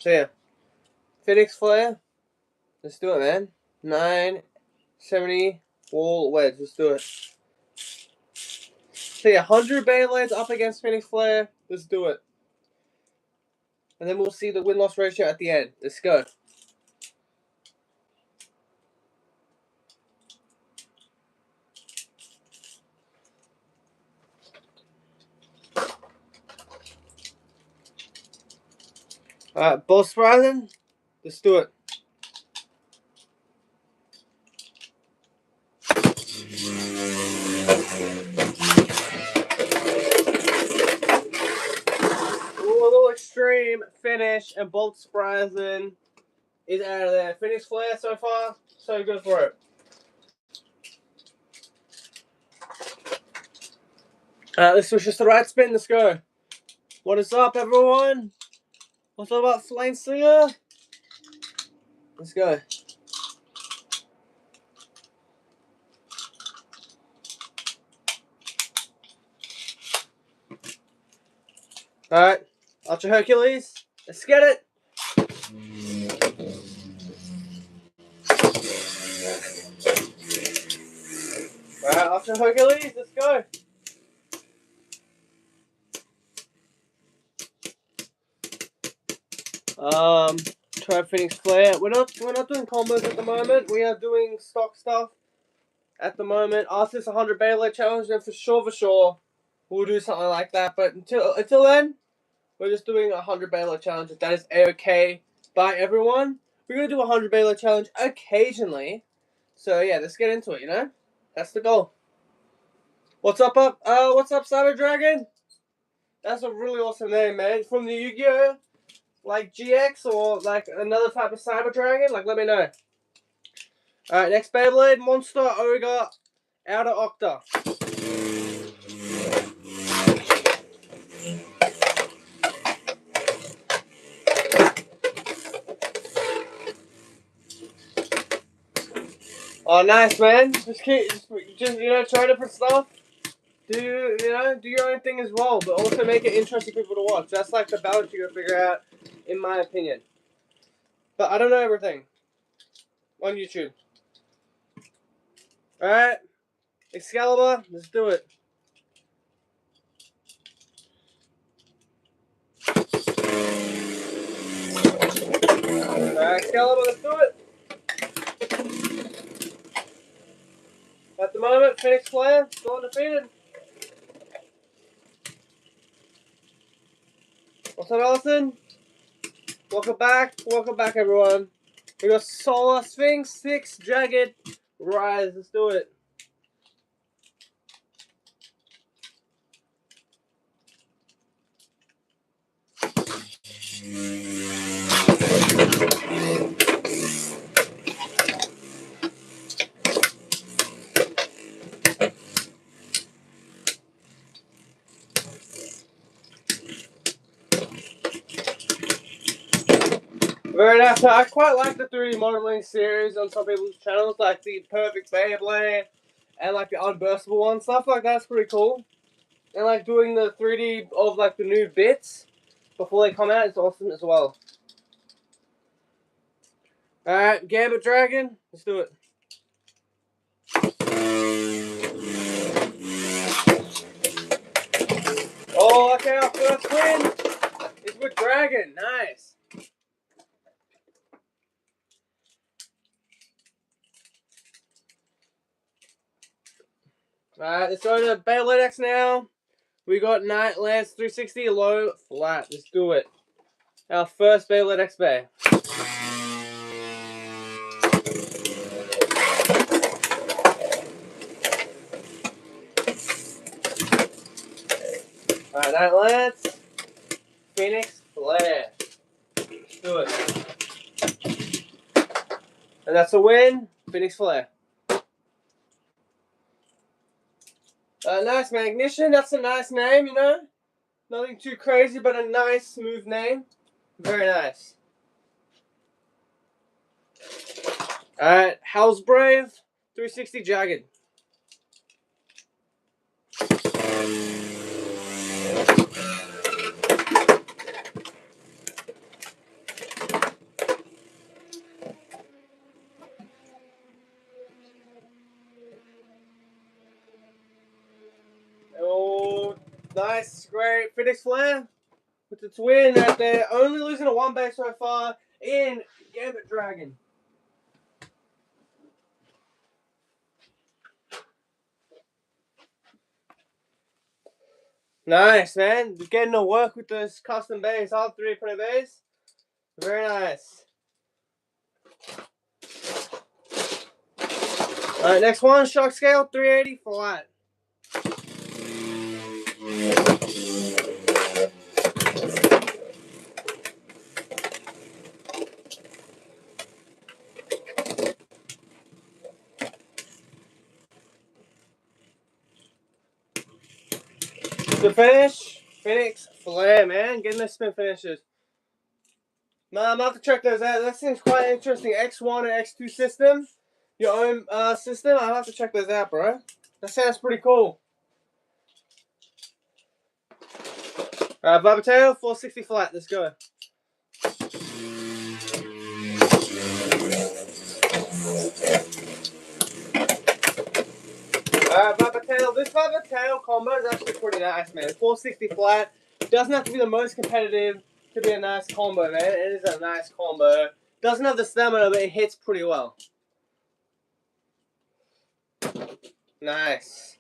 So yeah, Phoenix Flare. Let's do it, man. 970 wall wedge. Let's do it. So yeah, 100 Beyblades up against Phoenix Flare. Let's do it. And then we'll see the win-loss ratio at the end. Let's go. Alright, boss rising. Let's do it. Ooh, a little extreme finish, and Bolt Surprising is out of there. Phoenix Flare so far, so good for it. This was just the right spin. Let's go. What is up, everyone? What's up about Flame Slinger? Let's go. Alright, Ultra Hercules. Let's get it. Alright, Ultra Hercules. Let's go. Try Phoenix Flare. We're not doing combos at the moment. We are doing stock stuff at the moment. After this 100 Beyblade challenge, then for sure, we'll do something like that. But until then, we're just doing a 100 Beyblade challenge. If that is okay by everyone, we're gonna do a 100 Beyblade challenge occasionally. So yeah, let's get into it. You know, that's the goal. What's up, What's up, Cyber Dragon? That's a really awesome name, man. From the Yu-Gi-Oh! Like GX or like another type of Cyber Dragon, like let me know. Alright, next Beyblade, Monster Ogre Outer Octa. Oh, nice, man. Just try different stuff. Do your own thing as well, but also make it interesting for people to watch. That's like the balance you gotta figure out, in my opinion. But I don't know everything on YouTube. Alright, Excalibur, let's do it. Alright, Excalibur, let's do it. At the moment, Phoenix Flare, still undefeated. What's up, Allison? Welcome back, everyone. We got Solar Sphinx, 6 Jagged Rise. Let's do it. Very nice. I quite like the 3D modeling series on some people's channels, like the Perfect Beyblade and like the Unburstable one. Stuff like that's pretty cool. And like doing the 3D of like the new bits before they come out is awesome as well. Alright, Gambit Dragon, let's do it. Oh, okay, our first win is with Dragon. Nice. Alright, let's go to Beyblade X now. We got Night Lance 360 low flat. Let's do it. Our first Beyblade X Bay. Alright, Night Lance. Phoenix Flare. Let's do it. And that's a win. Phoenix Flare. Nice, man. Ignition, that's a nice name, you know? Nothing too crazy, but a nice, smooth name. Very nice. Alright, Hell's Brave, 360 Jagged. Nice, great. Phoenix Flare with its win right there. Only losing a 1 base so far in Gambit Dragon. Nice, man. Getting to work with those custom bays. All 3 printed bays. Very nice. Alright, next one. Shock scale 380 flat. The finish. Phoenix Flare, man. Getting those spin finishes. Man, I'm about to check those out. That seems quite interesting. X1 and X2 system. Your own system. I'll have to check those out, bro. That sounds pretty cool. Alright, Vipertail, 460 flat. Let's go. Alright, Vipertail. This Vipertail combo is actually pretty nice, man. 460 flat. Doesn't have to be the most competitive to be a nice combo, man. It is a nice combo. Doesn't have the stamina, but it hits pretty well. Nice.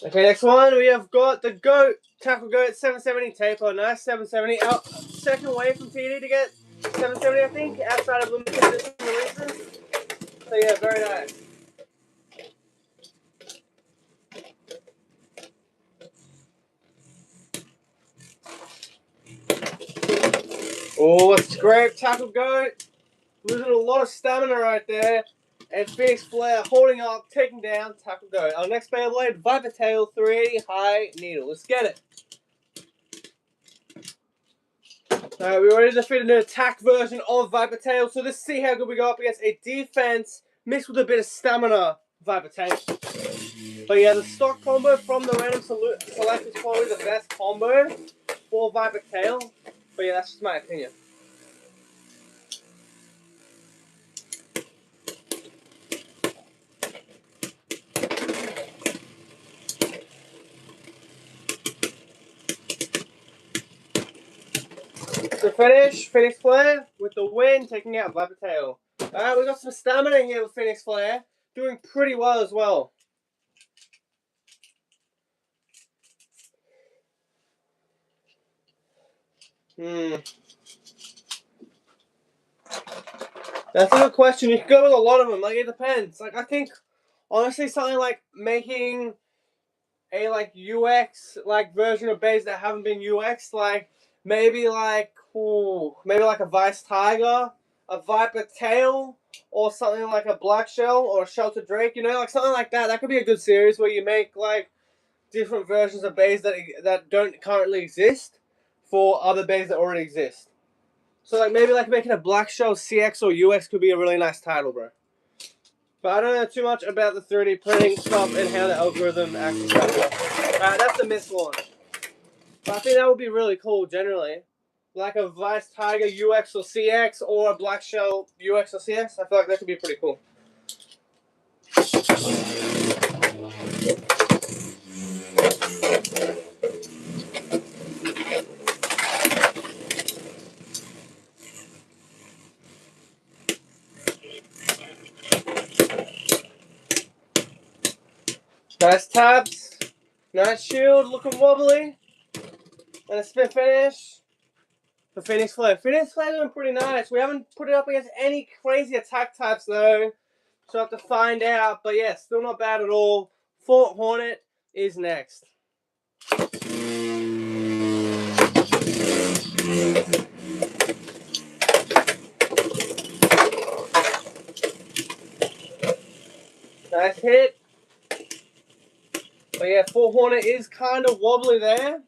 Okay, next one we have got the Goat, Tackle Goat, 770 taper. Nice 770. Our second wave from TD to get 770, I think, outside of limited edition releases. So yeah, very nice. Oh, scrape, Tackle Goat. Losing a lot of stamina right there. And Phoenix Flare holding up, taking down Tackle Goat. Our next Beyblade, Vipertail 380 High Needle. Let's get it. Alright, we already defeated an attack version of Vipertail, so let's see how good we go up against a defense mixed with a bit of stamina Vipertail. But yeah, the stock combo from the random select is probably the best combo for Vipertail. But yeah, that's just my opinion. To finish, Phoenix Flare with the win, taking out Vipertail. Alright, we got some stamina here with Phoenix Flare. Doing pretty well as well. That's a good question. You can go with a lot of them. Like, it depends. Like, I think, honestly, something like making a, like, UX, like, version of bays that haven't been UX, like, maybe like a Vice Tiger, a Vipertail, or something like a Black Shell or a Shelter Drake, you know, like something like that. That could be a good series where you make like different versions of bays that don't currently exist for other bays that already exist. So like maybe like making a Black Shell CX or UX could be a really nice title, bro. But I don't know too much about the 3D printing stuff and how the algorithm actually works. Alright, that's the miss launch. But I think that would be really cool generally. Like a Vice Tiger UX or CX or a Black Shell UX or CX. I feel like that could be pretty cool. Nice tabs. Nice shield, looking wobbly. And a spin finish. For Phoenix Flare. Phoenix Flare doing pretty nice. We haven't put it up against any crazy attack types though. So I have to find out. But yeah, still not bad at all. Fort Hornet is next. Nice hit. But yeah, Fort Hornet is kind of wobbly there.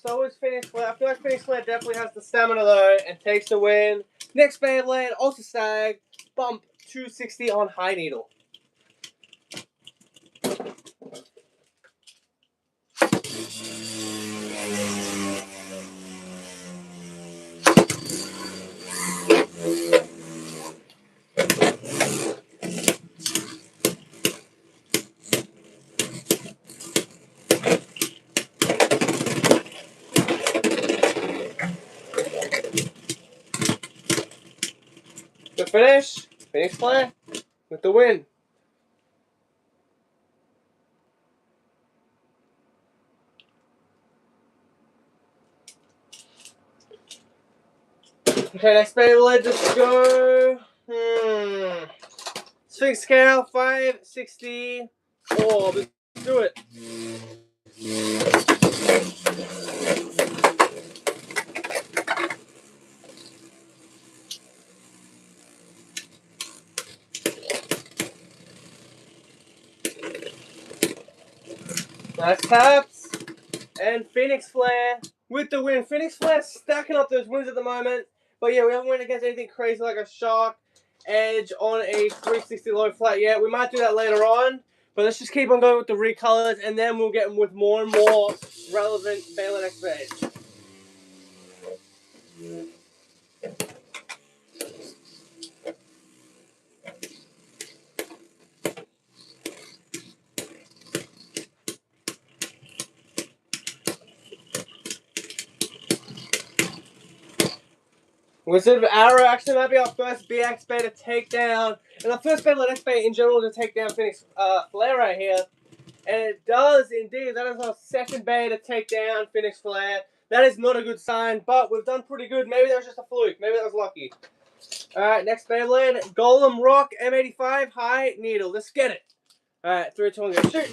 So is Phoenix Flare. I feel like Phoenix Flare definitely has the stamina though and takes the win. Next Beyblade, also Stag, bump 260 on High Needle. finish, Phoenix Flare with the win. Okay, next Beyblade, let's go. Sphinx scale 564. Let's do it. Nice taps. And Phoenix Flare with the win. Phoenix Flare stacking up those wins at the moment. But yeah, we haven't went against anything crazy like a Shark Edge on a 360 low flat yet. We might do that later on. But let's just keep on going with the recolors, and then we'll get with more and more relevant Beyblade X baits. Wizard of Arrow actually might be our first BX bait to take down, and our first Beyblade X bait in general to take down Phoenix Flare right here. And it does indeed. That is our second bait to take down Phoenix Flare. That is not a good sign, but we've done pretty good. Maybe that was just a fluke. Maybe that was lucky. Alright, next Beyblade. Golem Rock M85 High Needle. Let's get it. Alright, 3, 2, 1, go shoot.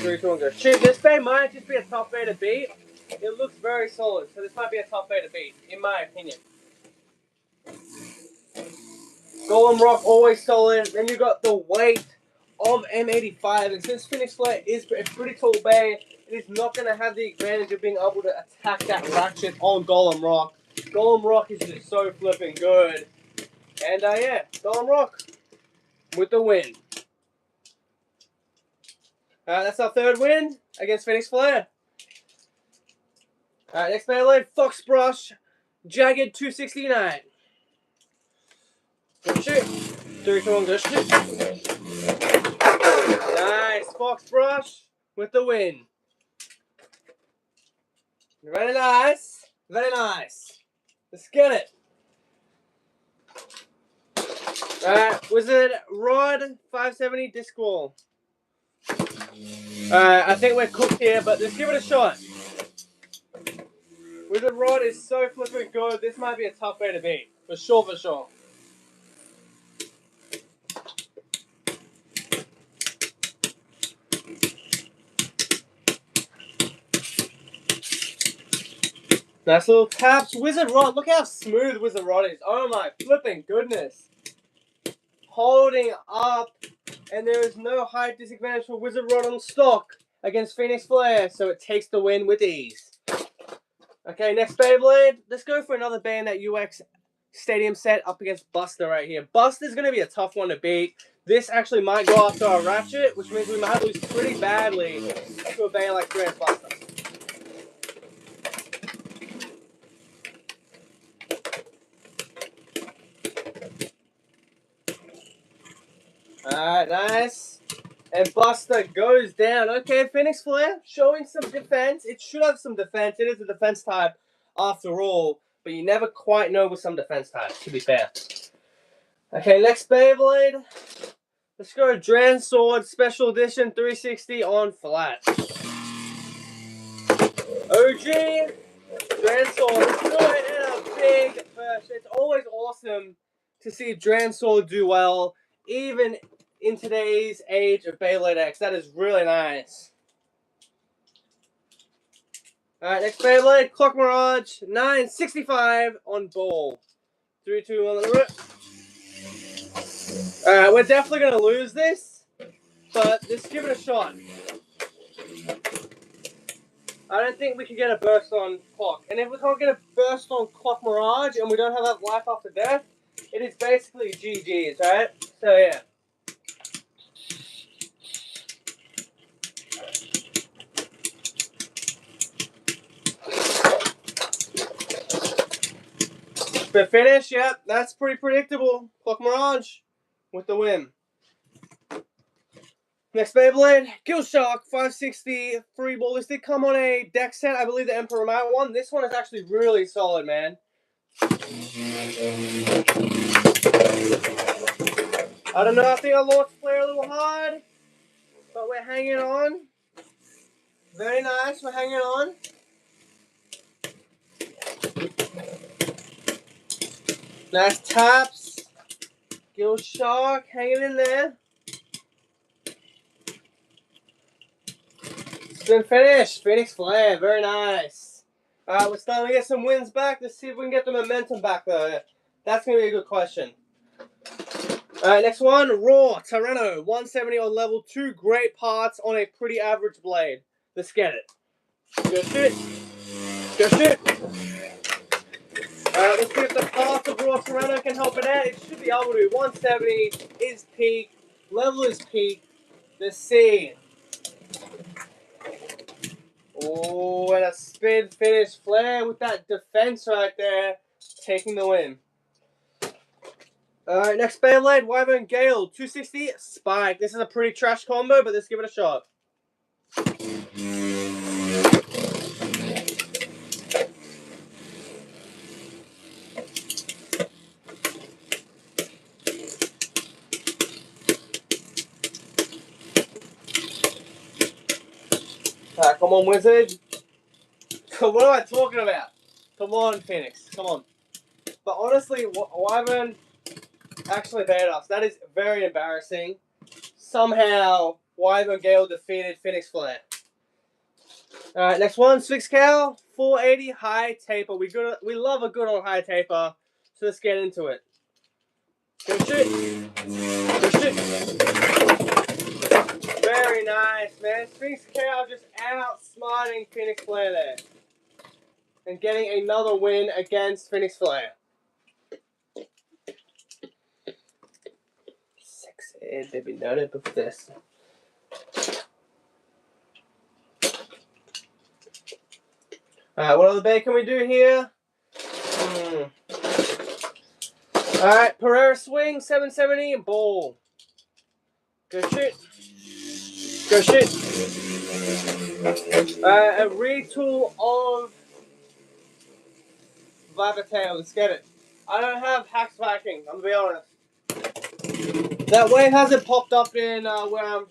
3, 2, 1, go shoot. This bait might just be a tough bait to beat. It looks very solid, so this might be a tough bait to beat, in my opinion. Golem Rock, always solid. Then you got the weight of M85, and since Phoenix Flare is a pretty tall bay, it is not going to have the advantage of being able to attack that ratchet on Golem Rock. Golem Rock is just so flipping good. And yeah, Golem Rock with the win. That's our third win against Phoenix Flare. Alright, next Beyblade, Fox Brush Jagged 269. Go shoot. 3, 2, 1, go shoot. Nice, Fox Brush with the win. Very nice. Very nice. Let's get it. Alright, Wizard Rod 570 Disc Wall. I think we're cooked here, but let's give it a shot. Wizard Rod is so flipping good. This might be a tough way to beat. For sure, for sure. Nice little taps. Wizard Rod. Look how smooth Wizard Rod is. Oh my flipping goodness. Holding up. And there is no height disadvantage for Wizard Rod on stock against Phoenix Flare. So it takes the win with ease. Okay, next Beyblade. Let's go for another Bayonet UX Stadium set up against Buster right here. Buster's going to be a tough one to beat. This actually might go after our Ratchet, which means we might lose pretty badly to a Bayonet like Grand Buster. Alright, nice. And Buster goes down. Okay, Phoenix Flare showing some defense. It should have some defense. It is a defense type after all. But you never quite know with some defense types, to be fair. Okay, next Beyblade. Let's go Dran Sword Special Edition 360 on flat. OG Dran Sword. Let's do it in a big burst. It's always awesome to see Dran Sword do well, even in today's age of Beyblade X. That is really nice. Alright, next Beyblade, Clock Mirage 965 on ball. 3, 2, 1, let it rip. Alright, we're definitely going to lose this, but let's give it a shot. I don't think we can get a burst on Clock. And if we can't get a burst on Clock Mirage and we don't have that life after death, it is basically GG's, right? So yeah. The finish, yep, that's pretty predictable. Clock Mirage with the win. Next Beyblade, Kill Shark 560 free ball. This did come on a deck set. I believe the Emperor Mount one. This one is actually really solid, man. I don't know, I think I launched flare a little hard, but we're hanging on. Very nice, we're hanging on. Nice taps. Gill Shark hanging in there. Spin finish. Phoenix Flare. Very nice. Alright, we're starting to get some wins back. Let's see if we can get the momentum back though. That's going to be a good question. Alright, next one. Raw Tyranno. 170 on level 2. Great parts on a pretty average blade. Let's get it. Good shit. Good shit. Alright, let's see if the parts of Raw Tyranno can help it out. It should be able to. 170 is peak. Level is peak. Let's see. Oh, and a spin finish flare with that defense right there, taking the win. Alright, next Beyblade, Wyvern Gale, 260, Spike. This is a pretty trash combo, but let's give it a shot. Alright, come on, Wizard. What am I talking about? Come on, Phoenix, come on. But honestly, Wyvern actually banned us. That is very embarrassing. Somehow, Wyvern Gale defeated Phoenix Flare. Alright, next one, Sphinx Cow, 480 high taper. We love a good old high taper, so let's get into it. Good shit. Good shit. Very nice, man. Sphinx Cow just outsmarting Phoenix Flare there. And getting another win against Phoenix Flare. Sexy, baby, noted with this. Alright, what other bait can we do here? Alright, Pereira Swing, 770, and Ball. Good shit. Good shit. A retool of Vipertail. Let's get it. I don't have Hax Viking, I'm gonna be honest. That wave hasn't popped up in where I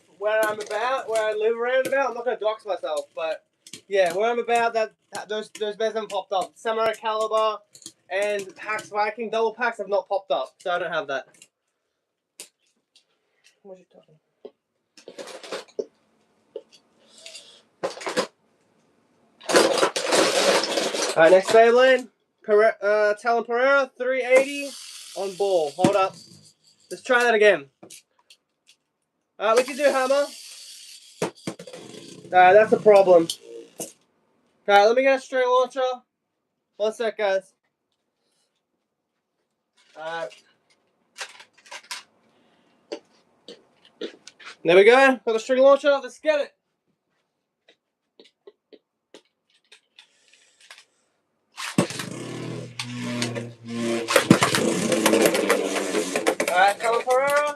live around about. I'm not gonna dox myself, but yeah, where I'm about, those beds haven't popped up. Samurai Caliber and Hax Viking double packs have not popped up, so I don't have that. What are you talking? Alright, next Beyblade. Talon Pereira, 380 on Ball. Hold up. Let's try that again. We can do hammer. That's a problem. Alright, let me get a string launcher. One sec, guys. There we go. Got the string launcher. Let's get it. Alright, Talon Pereira.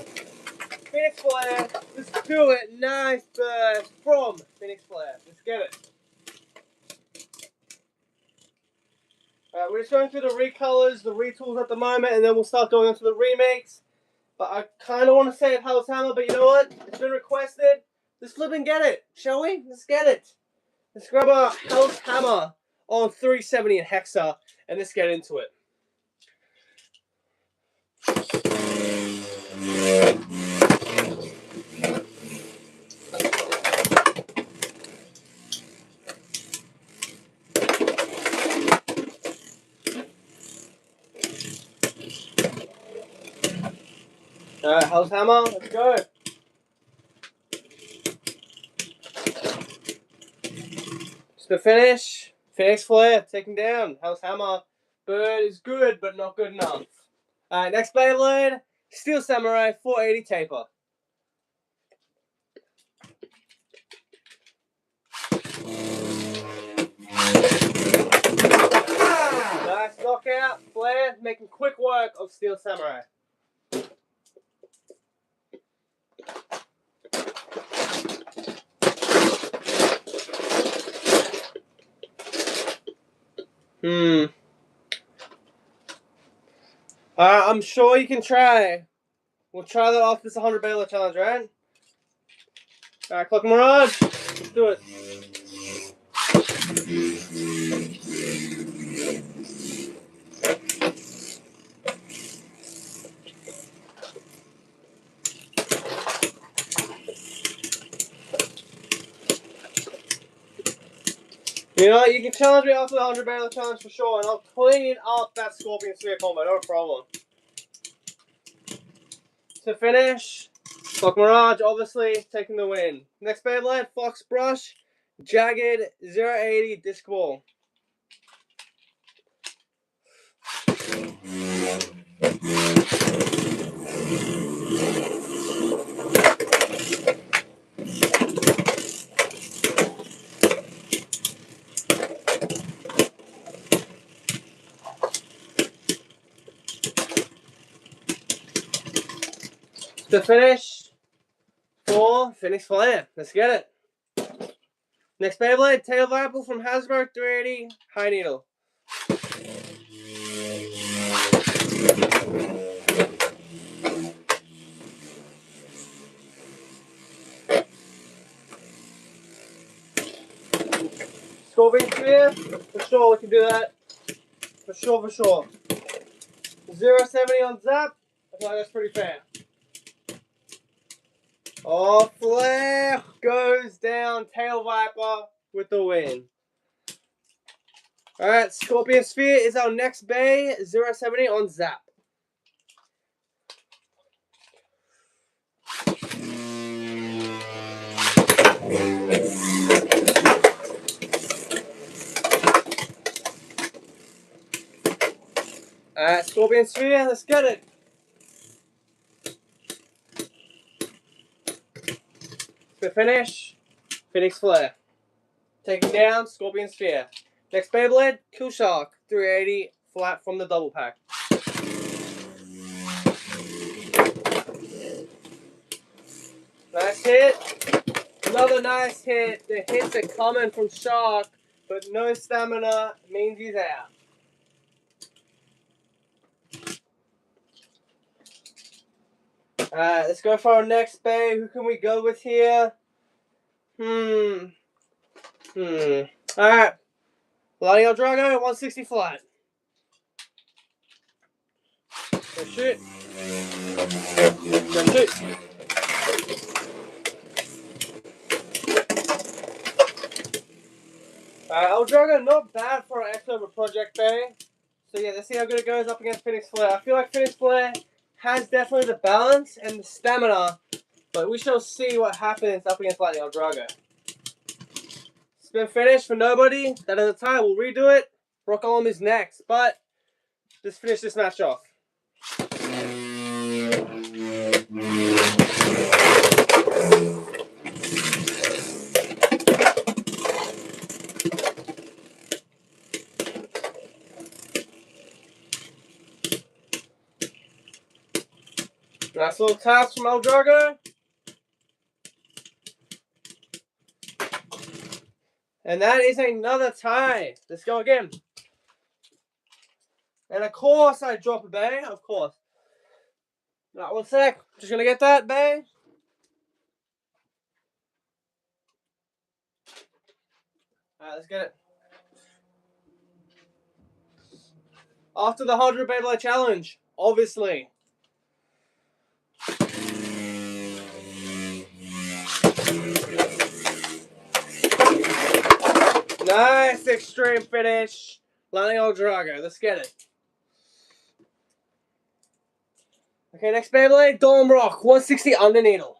Phoenix Flare. Let's do it. Nice burst from Phoenix Flare. Let's get it. Alright, we're just going through the recolors, the retools at the moment, and then we'll start going into the remakes. But I kind of want to say Hell's Hammer, but you know what? It's been requested. Let's flip and get it, shall we? Let's get it. Let's grab a Hell's Hammer on 370 in Hexa, and let's get into it. Alright, Hell's Hammer, let's go. It's the finish. Phoenix Flare, taken down. Hell's Hammer. Bird is good, but not good enough. Alright, next Beyblade. Steel Samurai, 480 taper. Nice knockout. Flare making quick work of Steel Samurai. I'm sure you can try. We'll try that off this 100 Beyblade challenge, right? Alright, Clock Mirage. Let's do it. You know what? You can challenge me after the 100 Beyblade challenge for sure, and I'll clean up that Scorpion Sphere combo, no problem. To finish, Clock Mirage obviously taking the win. Next Beyblade, Fox Brush, Jagged 080 Disc Ball. To finish, for Phoenix Flare. Let's get it. Next Beyblade, Tail Viper from Hasbro 380 High Needle. Scorpion Sphere, for sure we can do that. For sure, for sure. 070 on Zap, I feel like that's pretty fair. Oh, Flare goes down, Tail Viper with the win. Alright, Scorpion Sphere is our next bay, 070 on Zap. Alright, Scorpion Sphere, let's get it. To finish, Phoenix Flare. Taking down Scorpion Sphere. Next Beyblade, Kill Shark 380 flat from the double pack. Nice hit. Another nice hit. The hits are coming from Shark, but no stamina means he's out. Alright, let's go for our next bay. Who can we go with here? Alright. Lighting Drago, 160 flat. Go shoot. Go shoot. Alright, Drago, not bad for an October Project Bay. So yeah, let's see how good it goes up against Phoenix Flare. I feel like Phoenix Flare has definitely the balance and the stamina, but we shall see what happens up against Lightning Drago. Spin finish for nobody. That is a tie. We'll redo it. Rock Golem is next, but let's finish this match off. Nice little taps from Drago. And that is another tie. Let's go again. And of course I drop a bay, of course. Right, 1 sec. Just gonna get that bay. Alright, let's get it. After the 100 Beyblade challenge, obviously. Nice extreme finish. Lightning Drago. Let's get it. Okay, next Beyblade, Golem Rock, 160 under needle.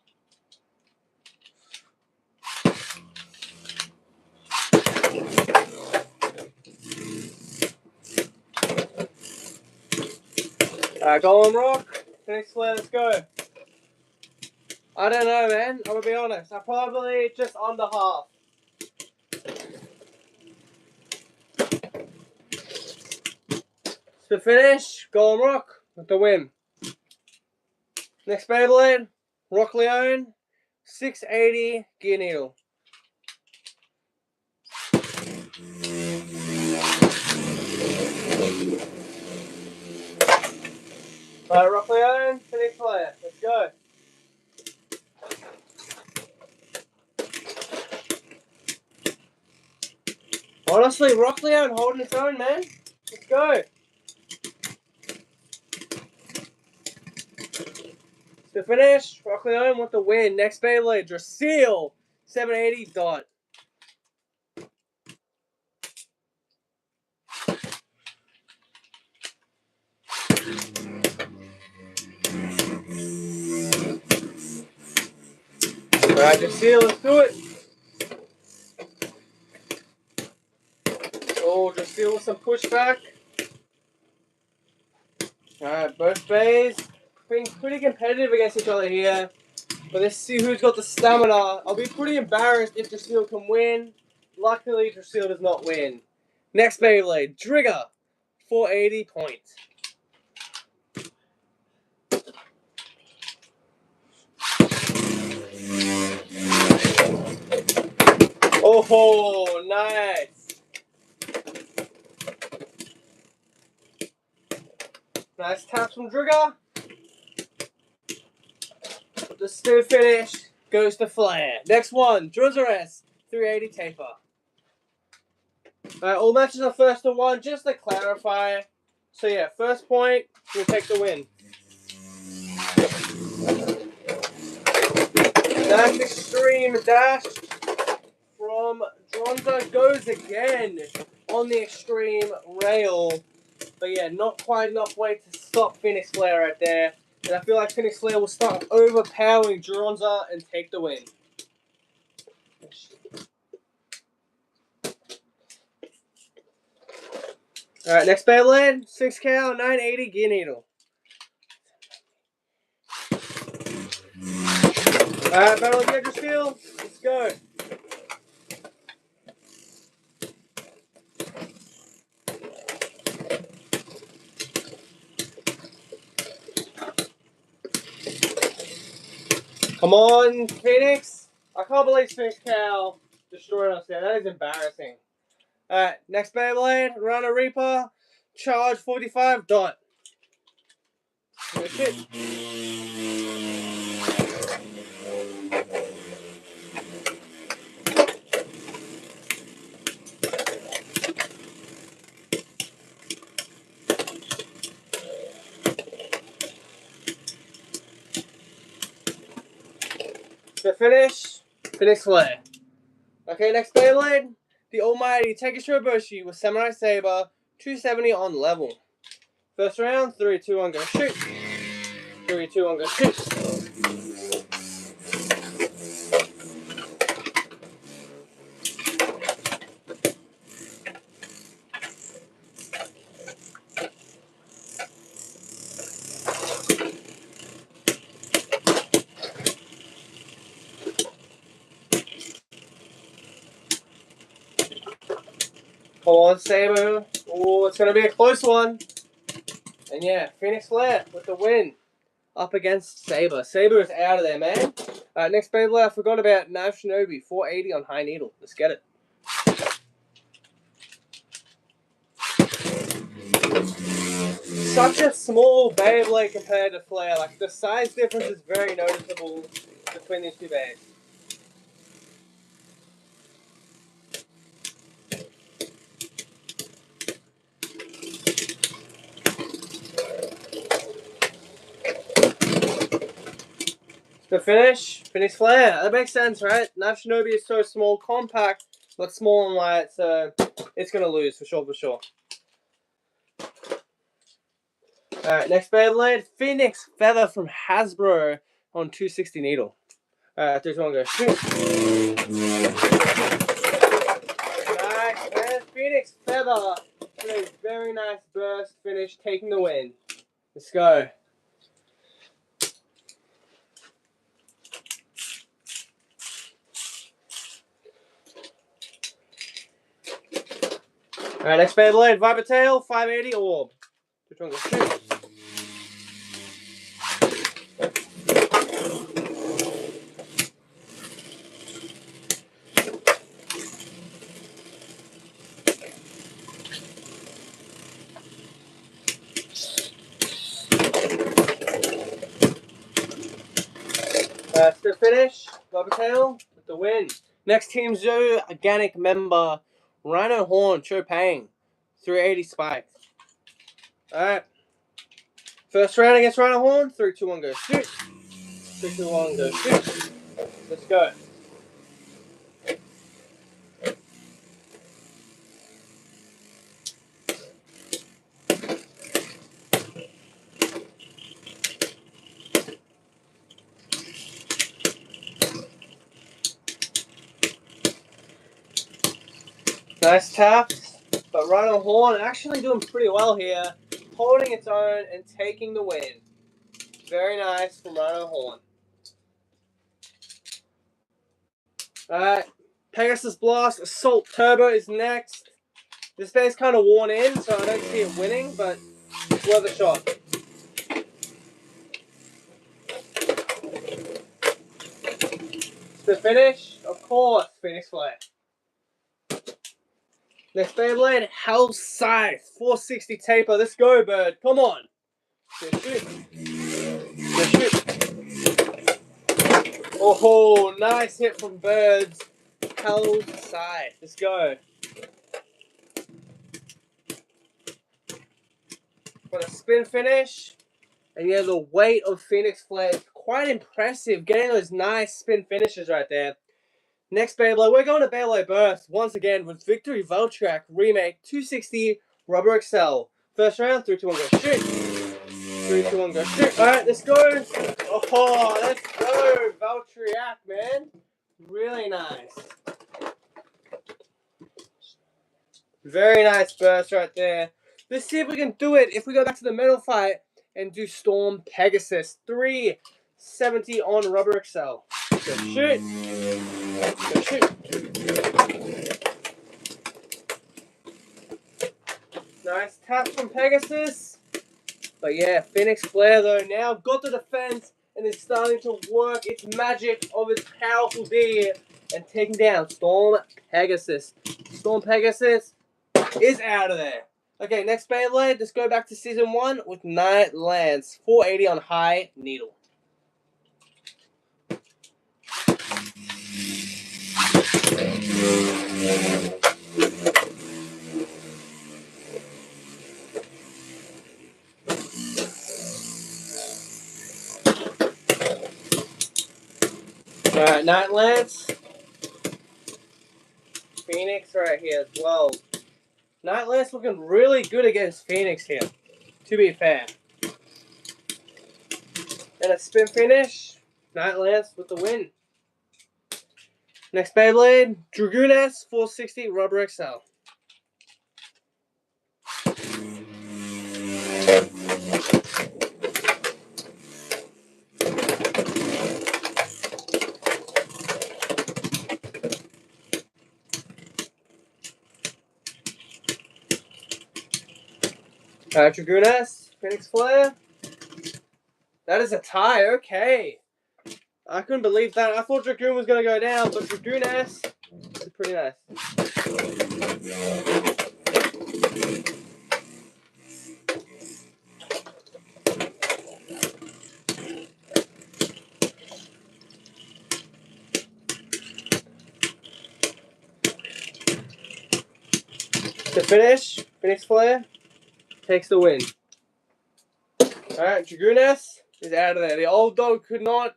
Alright, Golem Rock. Phoenix Flare, let's go. I don't know, man. I'm gonna be honest. I'm probably just under half. To finish, Golem Rock with the win. Next Beyblade, Rock Leone, 680 gear needle. Alright, Rock Leone, finish flare. Let's go. Honestly, Rock Leone holding its own, man. Let's go. To finish, Rock Leone with the win. Next Beyblade, Drasil, 780 dot. Alright, Drasil, let's do it. Oh, Drasil with some pushback. Alright, both bays being pretty competitive against each other here. But let's see who's got the stamina. I'll be pretty embarrassed if Drasil can win. Luckily, Drasil does not win. Next Beyblade, Drigger, 480 points. Oh, nice. Nice taps from Drigger. The still finish goes to Flair. Next one, Druzzares, 380 taper. Alright, all matches are first to one, just to clarify. So yeah, first point, we'll take the win. Nice extreme dash from Dronza, goes again on the extreme rail. But yeah, not quite enough weight to stop Phoenix Flare right there. And I feel like Phoenix Flare will start overpowering Dronza and take the win. Alright, next Beyblade, 6 cal, 980 gear needle. Alright, Battle of Yggdrasil, let's go. Come on, Phoenix. I can't believe 6 cal destroyed us there. That is embarrassing. Alright, next Beyblade, Rana Reaper, charge 45 dot. That's it. To finish, Phoenix Flare. Okay, next Beyblade, the almighty Takeshiro with Samurai Saber, 270 on level. First round, 3, 2, 1, go shoot. 3, 2, 1, go shoot. Come on, Saber. Oh, it's going to be a close one. And yeah, Phoenix Flare with the win. Up against Saber. Saber is out of there, man. Next Beyblade, I forgot about Nav Shinobi, 480 on high needle. Let's get it. Such a small Beyblade compared to Flare. Like, the size difference is very noticeable between these two bays. To finish, Phoenix Flare. That makes sense, right? Nav Shinobi is so small, compact, but small and light, so it's going to lose for sure, for sure. Alright, next Beyblade, Phoenix Feather from Hasbro on 260 needle. Alright, 3, 2, 1, go shoot. Nice, man. Phoenix Feather with a very nice burst finish, taking the win. Let's go. Alright, next Beyblade, Viper Tail, 580 orb. 3, 2, 1, go shoot. finish, rubber tail with the win. Next Team Zoo, organic member, Rhino Horn, Chopang, 380 spike. Alright. First round against Rhino Horn, 3, 2, 1, go shoot. 3, 2, 1, go shoot. Let's go. Nice taps, but Rhino Horn actually doing pretty well here, holding its own and taking the win. Very nice from Rhino Horn. Alright, Pegasus Blast Assault Turbo is next. This thing's kind of worn in, so I don't see it winning, but it's worth a shot. The finish, of course, Phoenix Flare. Next Beyblade, Hell Scythe, 460 taper. Let's go, bird. Come on. Good shoot. Good shoot. Oh, nice hit from birds. Hell Scythe. Let's go. For the spin finish. And yeah, the weight of Phoenix Flare is quite impressive. Getting those nice spin finishes right there. Next Beyblade, we're going to Beyblade Burst once again with Victory Voltrack Remake 260 Rubber XL. First round, 3, 2, 1, go shoot. 3, 2, 1, go shoot. Alright, let's go. Oh, let's go. Voltrack, man. Really nice. Very nice burst right there. Let's see if we can do it if we go back to the metal fight and do Storm Pegasus 370 on Rubber XL. Go shoot. Go shoot. Nice tap from Pegasus. But yeah, Phoenix Flare though now got the defense and is starting to work its magic of its powerful D and taking down Storm Pegasus. Storm Pegasus is out of there. Okay, next Beyblade, let's go back to Season 1 with Night Lance. 480 on high needle. Alright, Night Lance. Phoenix right here as well. Night Lance looking really good against Phoenix here, to be fair. And a spin finish. Night Lance with the win. Next Beyblade, Dragooness 460 Rubber XL. Dragooness, Phoenix Flare. That is a tie, okay. I couldn't believe that. I thought Dragoon was going to go down, but Dragooness is pretty nice. To finish, Phoenix Flare takes the win. Alright, Dragooness is out of there. The old dog could not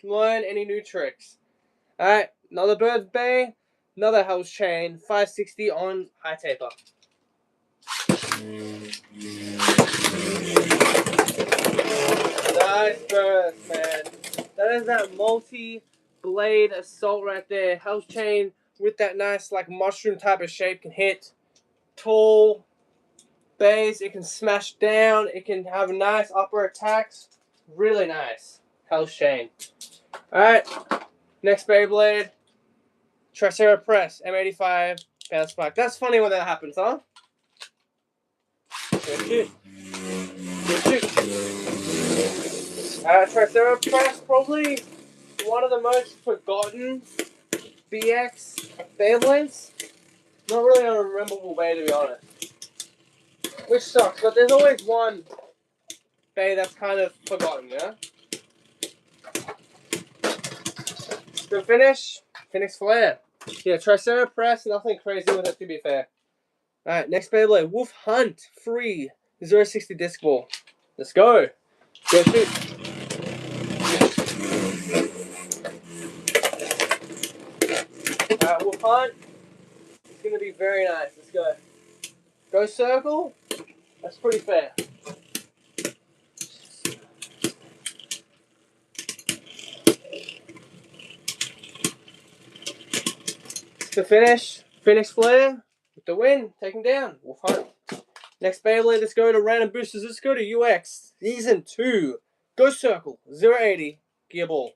learn any new tricks. Alright, another Bird's Bay, another Hell's Chain, 560 on high taper. Nice burst, man. That is that multi-blade assault right there. Hell's Chain with that nice like mushroom type of shape can hit tall base. It can smash down. It can have nice upper attacks. Really nice. Hell's Chain. Alright. Next Beyblade. Tricera Press. M85. Bounce Spike. That's funny when that happens, huh? Good shoot. Good shoot. Tricera Press. Probably one of the most forgotten BX Beyblades. Not really a memorable way, to be honest. Which sucks, but there's always one Bay that's kind of forgotten, yeah? Good finish. Phoenix Flare. Yeah, Tricera press, nothing crazy with it to be fair. Alright, next Beyblade. Wolf Hunt Free 060 disc ball. Let's go. Go shoot. Alright, Wolf Hunt. It's gonna be very nice. Let's go. Go circle. That's pretty fair. To finish, Phoenix Flare with the win, taken down. Wolf Hunt. Next Beyblade, let's go to random boosters. Let's go to UX Season 2. Go Circle 080 Gear Ball.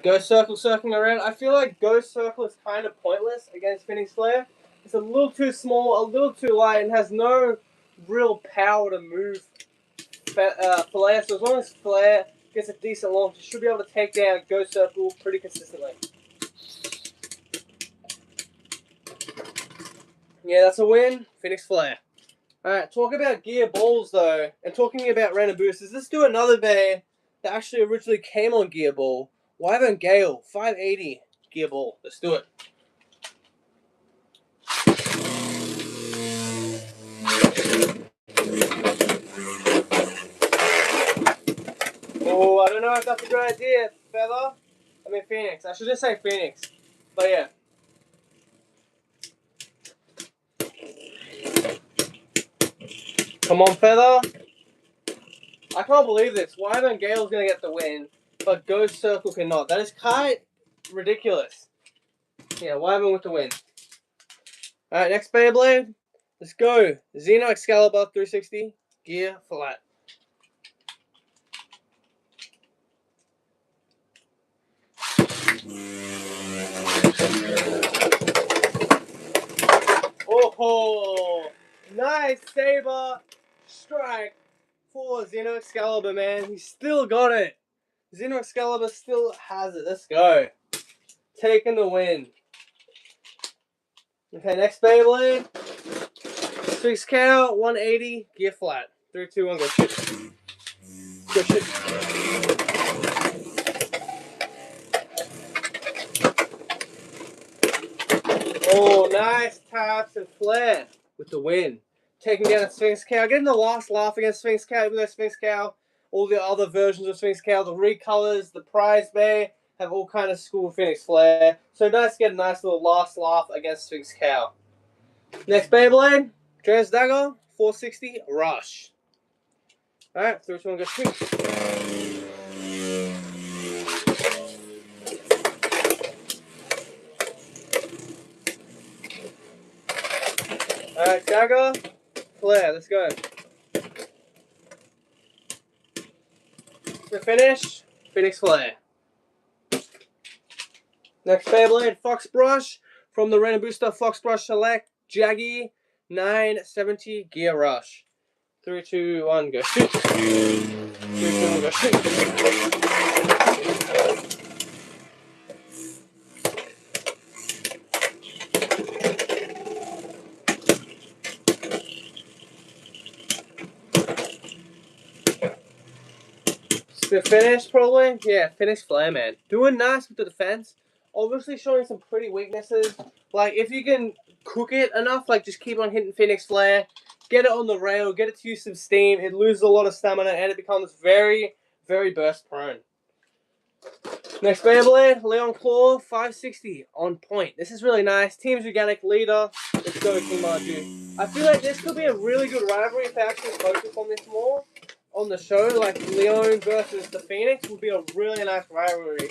Go Circle circling around. I feel like Go Circle is kind of pointless against Phoenix Flare. It's a little too small, a little too light, and has no real power to move Flare. So as long as Flare gets a decent launch, you should be able to take down Go Circle pretty consistently. Yeah, that's a win. Phoenix Flare. Alright, talk about gear balls though, and talking about random boosters. Let's do another bear that actually originally came on gear ball. Wyvern Gale 580 gear ball. Let's do it. Oh, I don't know if that's a good idea, Feather. I mean Phoenix. I should just say Phoenix. But yeah. Come on, Feather. I can't believe this. Wyvern Gale's gonna get the win, but Ghost Circle cannot. That is quite ridiculous. Yeah, Wyvern with the win. Alright, next Beyblade. Let's go. Xeno Excalibur 360 gear flat. Oh, nice saber strike for Xeno Excalibur, man. He still got it. Xeno Excalibur still has it. Let's go. Taking the win. Okay, next Beyblade. Sphinx Cow 180 gear flat. 3, 2, 1, go shoot. Go shoot. Oh, nice taps and flare with the win. Taking down a Sphinx Cow. Getting the last laugh against Sphinx Cow, even though Sphinx Cow, all the other versions of Sphinx Cow, the recolors, the prize bay, have all kind of school Phoenix Flare. So nice to get a nice little last laugh against Sphinx Cow. Next Beyblade, Trans Dagger 460 Rush. Alright, 3, 2, 1, go shoot. Alright, Dagger, Flare, let's go. To finish, Phoenix Flare. Next Beyblade, Fox Brush from the Random Booster Fox Brush Select Jaggy 970 Gear Rush. 3, 2, 1, go shoot. 3, 2, 1, go shoot. The finish, probably? Yeah, Phoenix Flare, man. Doing nice with the defense. Obviously showing some pretty weaknesses. Like, if you can cook it enough, like, just keep on hitting Phoenix Flare, get it on the rail, get it to use some steam, it loses a lot of stamina, and it becomes very, very burst prone. Next Beyblade, Leon Claw 560 on point. This is really nice. Team's Organic leader. Let's go, Team Marju. I feel like this could be a really good rivalry if they actually focus on this more on the show. Like Leon versus the Phoenix would be a really nice rivalry.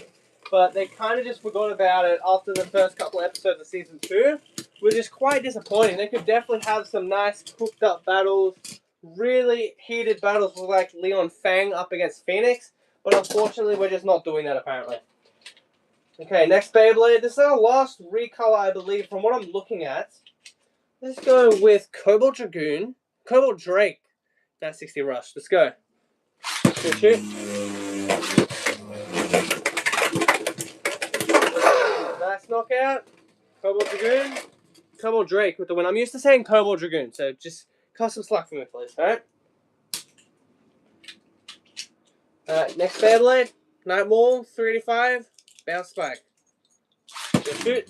But they kind of just forgot about it after the first couple episodes of Season 2, which is quite disappointing. They could definitely have some nice cooked up battles, really heated battles with like Leon Fang up against Phoenix. But unfortunately, we're just not doing that, apparently. Okay, next Beyblade. This is our last recolor, I believe, from what I'm looking at. Let's go with Cobalt Dragoon. Cobalt Drake. That's 60 Rush. Let's go. Good shoot. knockout. Cobalt Dragoon. Cobalt Drake with the win. I'm used to saying Cobalt Dragoon, so just cut some slack for me, please. Alright? Alright, next Beyblade. Night Maul, 385. Bounce Spike. Shoot. Shoot.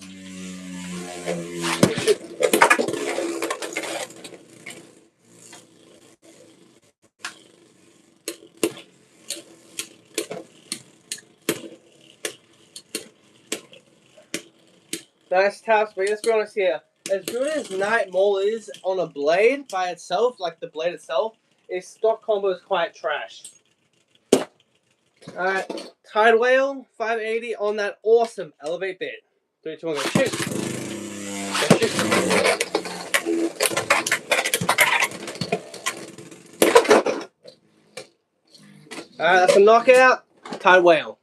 Nice taps, but let's be honest here. As good as Night Maul is on a blade by itself, like the blade itself, its stock combo is quite trash. Alright, Tide Whale, 580 on that awesome Elevate bit. 3, 2, 1, go shoot. Go shoot. Alright, that's a knockout. Tide Whale.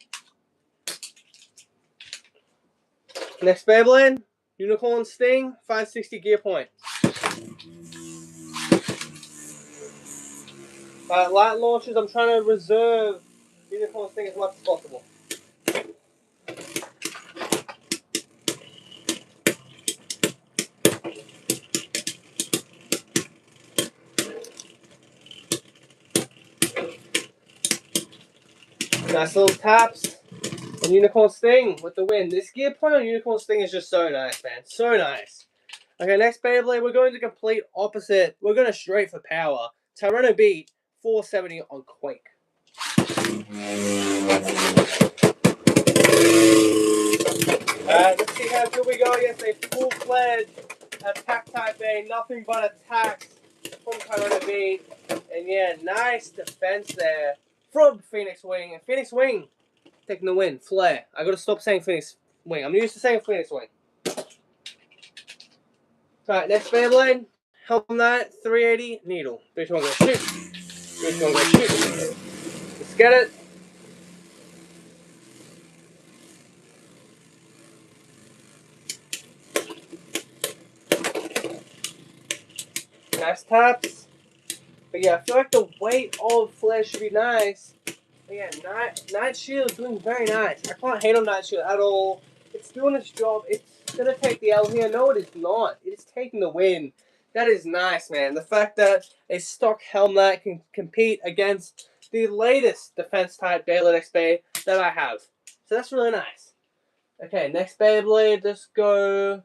Next Beyblade, Unicorn Sting, 560 gear point. Light launches, I'm trying to reserve Unicorn Sting as much as possible. Nice little taps. And Unicorn Sting with the win. This gear point on Unicorn Sting is just so nice, man. So nice. Okay, next Beyblade, we're going to complete opposite. We're going to straight for power. Tyranno beat 470 on Quake. Alright, let's see how good we go against a full-fledged attack type A. Nothing but attacks from Tyranno beat. And yeah, nice defense there from Phoenix Wing. And Phoenix Wing taking the win. Flare. I gotta stop saying Phoenix Wing. I'm used to saying Phoenix Wing. Alright, next Beyblade. Helm Knight, 380, Needle. 3, 2, 1, go shoot. 3, 2, 1, go shoot. Let's get it. Nice taps. But yeah, I feel like the weight of Flare should be nice. But yeah, Night Shield doing very nice. I can't hate on Night Shield at all. It's doing its job. It's gonna take the L here. No, it is not. It is taking the win. That is nice, man. The fact that a stock Helm Knight can compete against the latest defense type Beyblade XP that I have. So that's really nice. Okay, next Beyblade, let's go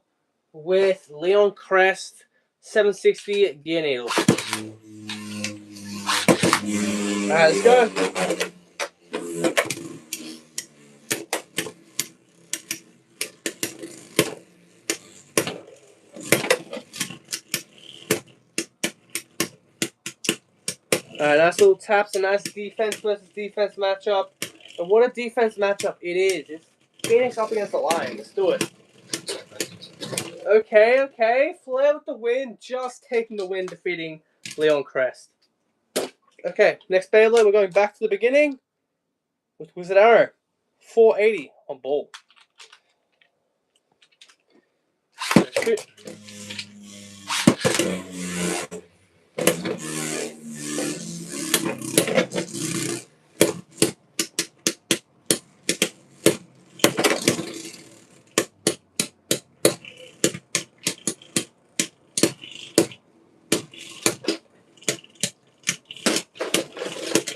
with Leon Crest 760 Gear Needle. Alright, let's go. Alright, nice little taps, a nice defense versus defense matchup. And what a defense matchup it is. It's Phoenix up against the Lion. Let's do it. Okay. Flare with the win. Just taking the win, defeating Leon Crest. Okay, next Beyblade, we're going back to the beginning with Wizard Arrow. 480 on ball. Shoot.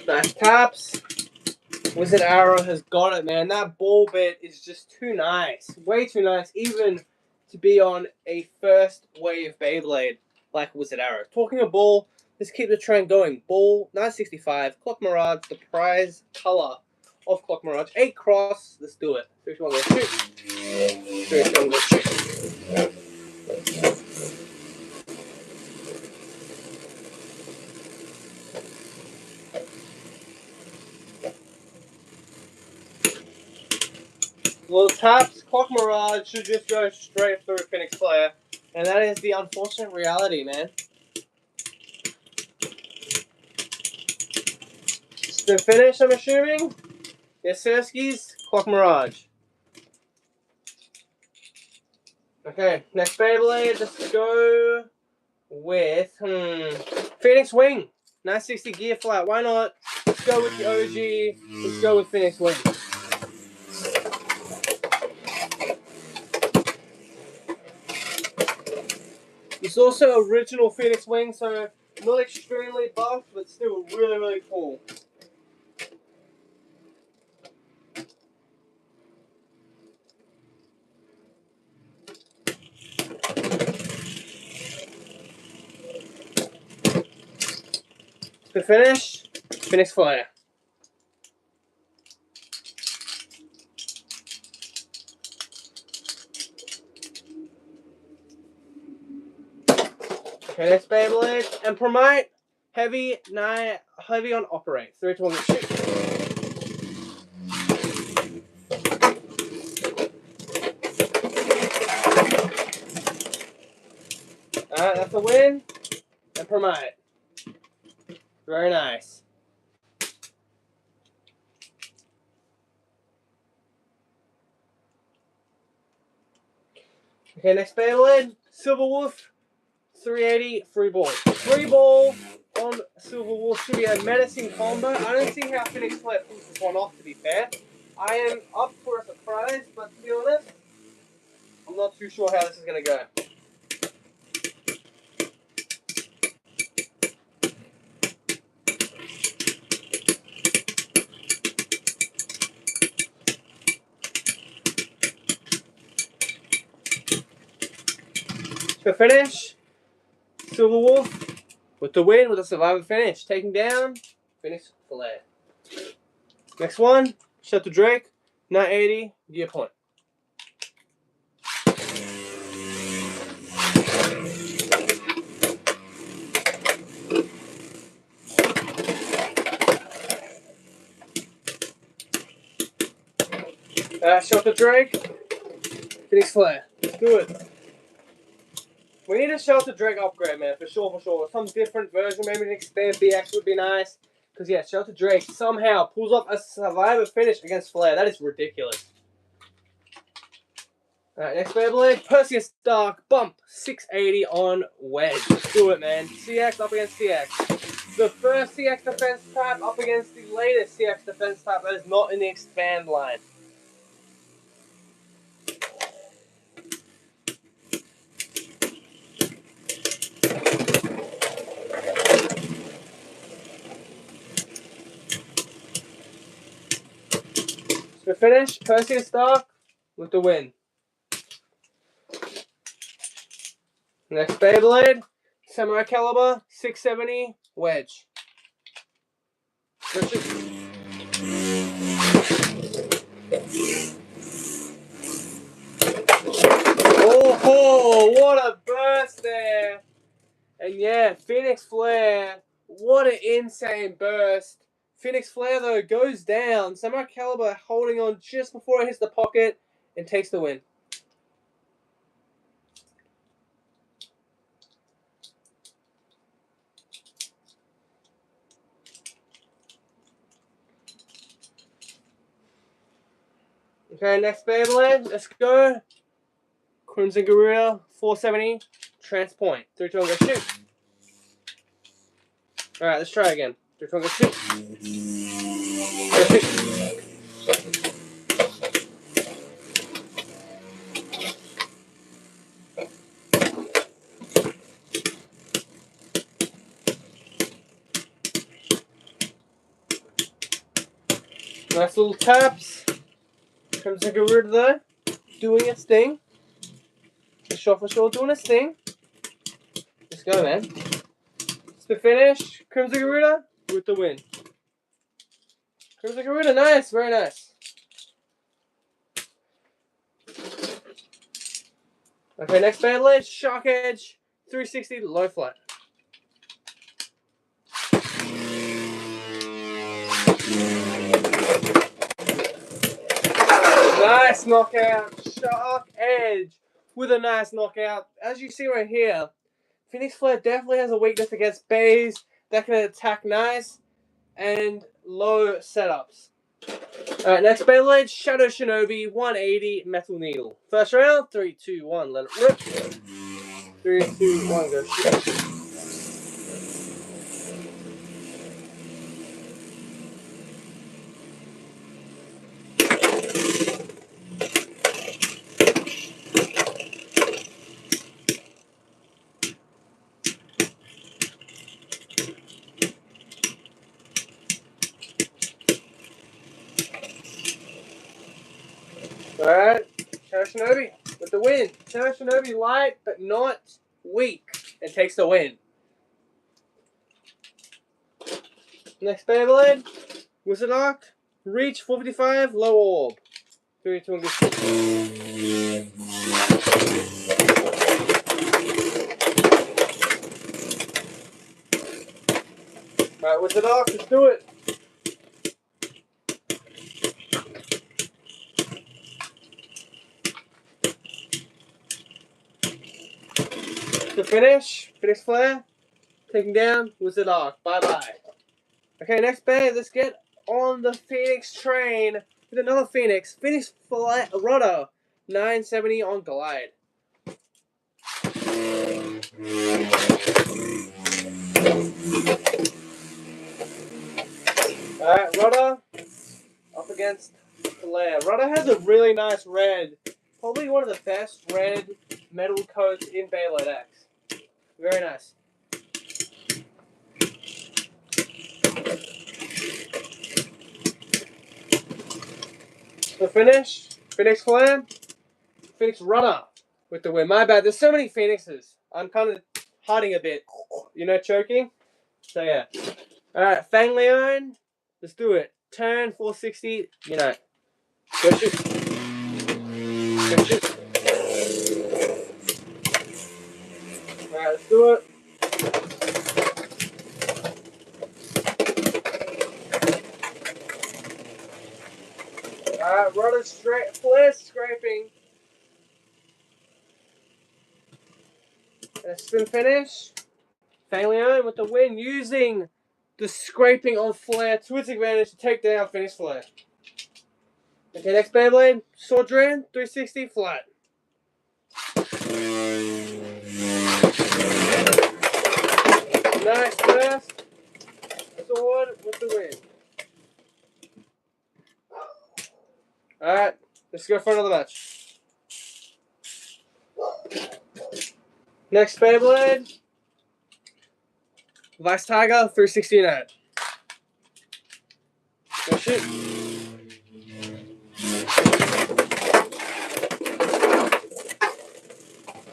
Nice taps. Wizard Arrow has got it, man. That ball bit is just too nice. Way too nice, even to be on a first wave Beyblade like Wizard Arrow. Talking of ball, let's keep the trend going. Ball, 965. Clock Mirage, the prize color of Clock Mirage. 8 cross. Let's do it. 3, 2, 1, go shoot. 3, 2, 1, go shoot. Little taps, Clock Mirage should just go straight through Phoenix Flare. And that is the unfortunate reality, man. It's been finished, I'm assuming? Yes, Sirskis, Clock Mirage. Okay, next Beyblade, let's go with, Phoenix Wing. 960 gear flat, why not? Let's go with the OG, let's go with Phoenix Wing. It's also original Phoenix wing, so not extremely buffed, but still really, really cool. To finish, Phoenix Flare. Okay, next Beyblade. And promote heavy on operate. 3, 2, 1, shoot. Alright, that's a win. And promote. Very nice. Okay, next Beyblade. Silver Wolf. 380 free ball. Free ball on Silver Wolf should be a menacing combo. I don't see how Phoenix Flare pulls this one off, to be fair. I am up for a surprise, but to be honest, I'm not too sure how this is going to go. To finish, Silver Wolf with the win with a survivor finish, taking down Phoenix Flare. Next one, Shut to Drake, 980, gear point. Shut to Drake, Phoenix Flare. Let's do it. We need a Shelter Drake upgrade, man, for sure. Some different version, maybe an expand BX would be nice. Because, yeah, Shelter Drake somehow pulls off a survivor finish against Flare. That is ridiculous. Alright, next Beyblade, Perseus Dark Bump, 680 on Wedge. Let's do it, man. CX up against CX. The first CX defense type up against the latest CX defense type that is not in the expand line. To finish, Perseus Dark with the win. Next Beyblade, Samurai Caliber, 670, Wedge. Oh, what a burst there. And yeah, Phoenix Flare, what an insane burst. Phoenix Flare, though, goes down. Samurai Caliber holding on just before it hits the pocket and takes the win. Okay, next Beyblade, let's go. Crimson Gorilla, 470, Transpoint. 3, 2, 1, go shoot. Alright, let's try again. 3, 2, 1, go shoot. Go shoot. Nice little taps. Crimson Gorilla there, doing its thing. For sure doing its thing. Let's go, man. It's the finish. Crimson Gorilla with the win. Crimson Gorilla, nice, very nice. Okay, next Beyblade, Shark Edge, 360 low flat. Nice knockout, Shark Edge with a nice knockout. As you see right here, Phoenix Flare definitely has a weakness against bays that can attack nice and low setups. Alright, next Beyblade, Shadow Shinobi, 180 Metal Needle. First round, 3, 2, 1, let it rip. 3, 2, 1, go shoot. Shinobi with the win. Shadow Shinobi light, but not weak. It takes the win. Next Beyblade. Wizard Arc. Reach 455, low orb. 3, 2, 1, go. Alright, Wizard Arc, let's do it. To finish, Phoenix Flare. Taking down Wizard Arc. Bye-bye. Okay, next Bay, let's get on the Phoenix train with another Phoenix. Phoenix Flight Rudder. 970 on Glide. Alright, Rudder up against Flare. Rudder has a really nice red. Probably one of the best red metal coats in Beyblade X. Very nice. The finish, Phoenix Flare, Phoenix Rudder with the win. My bad, there's so many Phoenixes. I'm kind of hiding a bit, you know, choking. So yeah. Alright, Fang Leon, let's do it. Turn 460, you know. Go shoot. Go shoot. Alright, let's do it. Alright, Rudder straight, Flare scraping. And a spin finish. Fang Leon with the win, using the scraping on Flare to its advantage to take down Phoenix Flare. Okay, next Beyblade, Swordran, 360 flat. Nice burst. Sword with the win. Alright, let's go for another match. Next Beyblade, Vice Tiger, 369. Go shoot.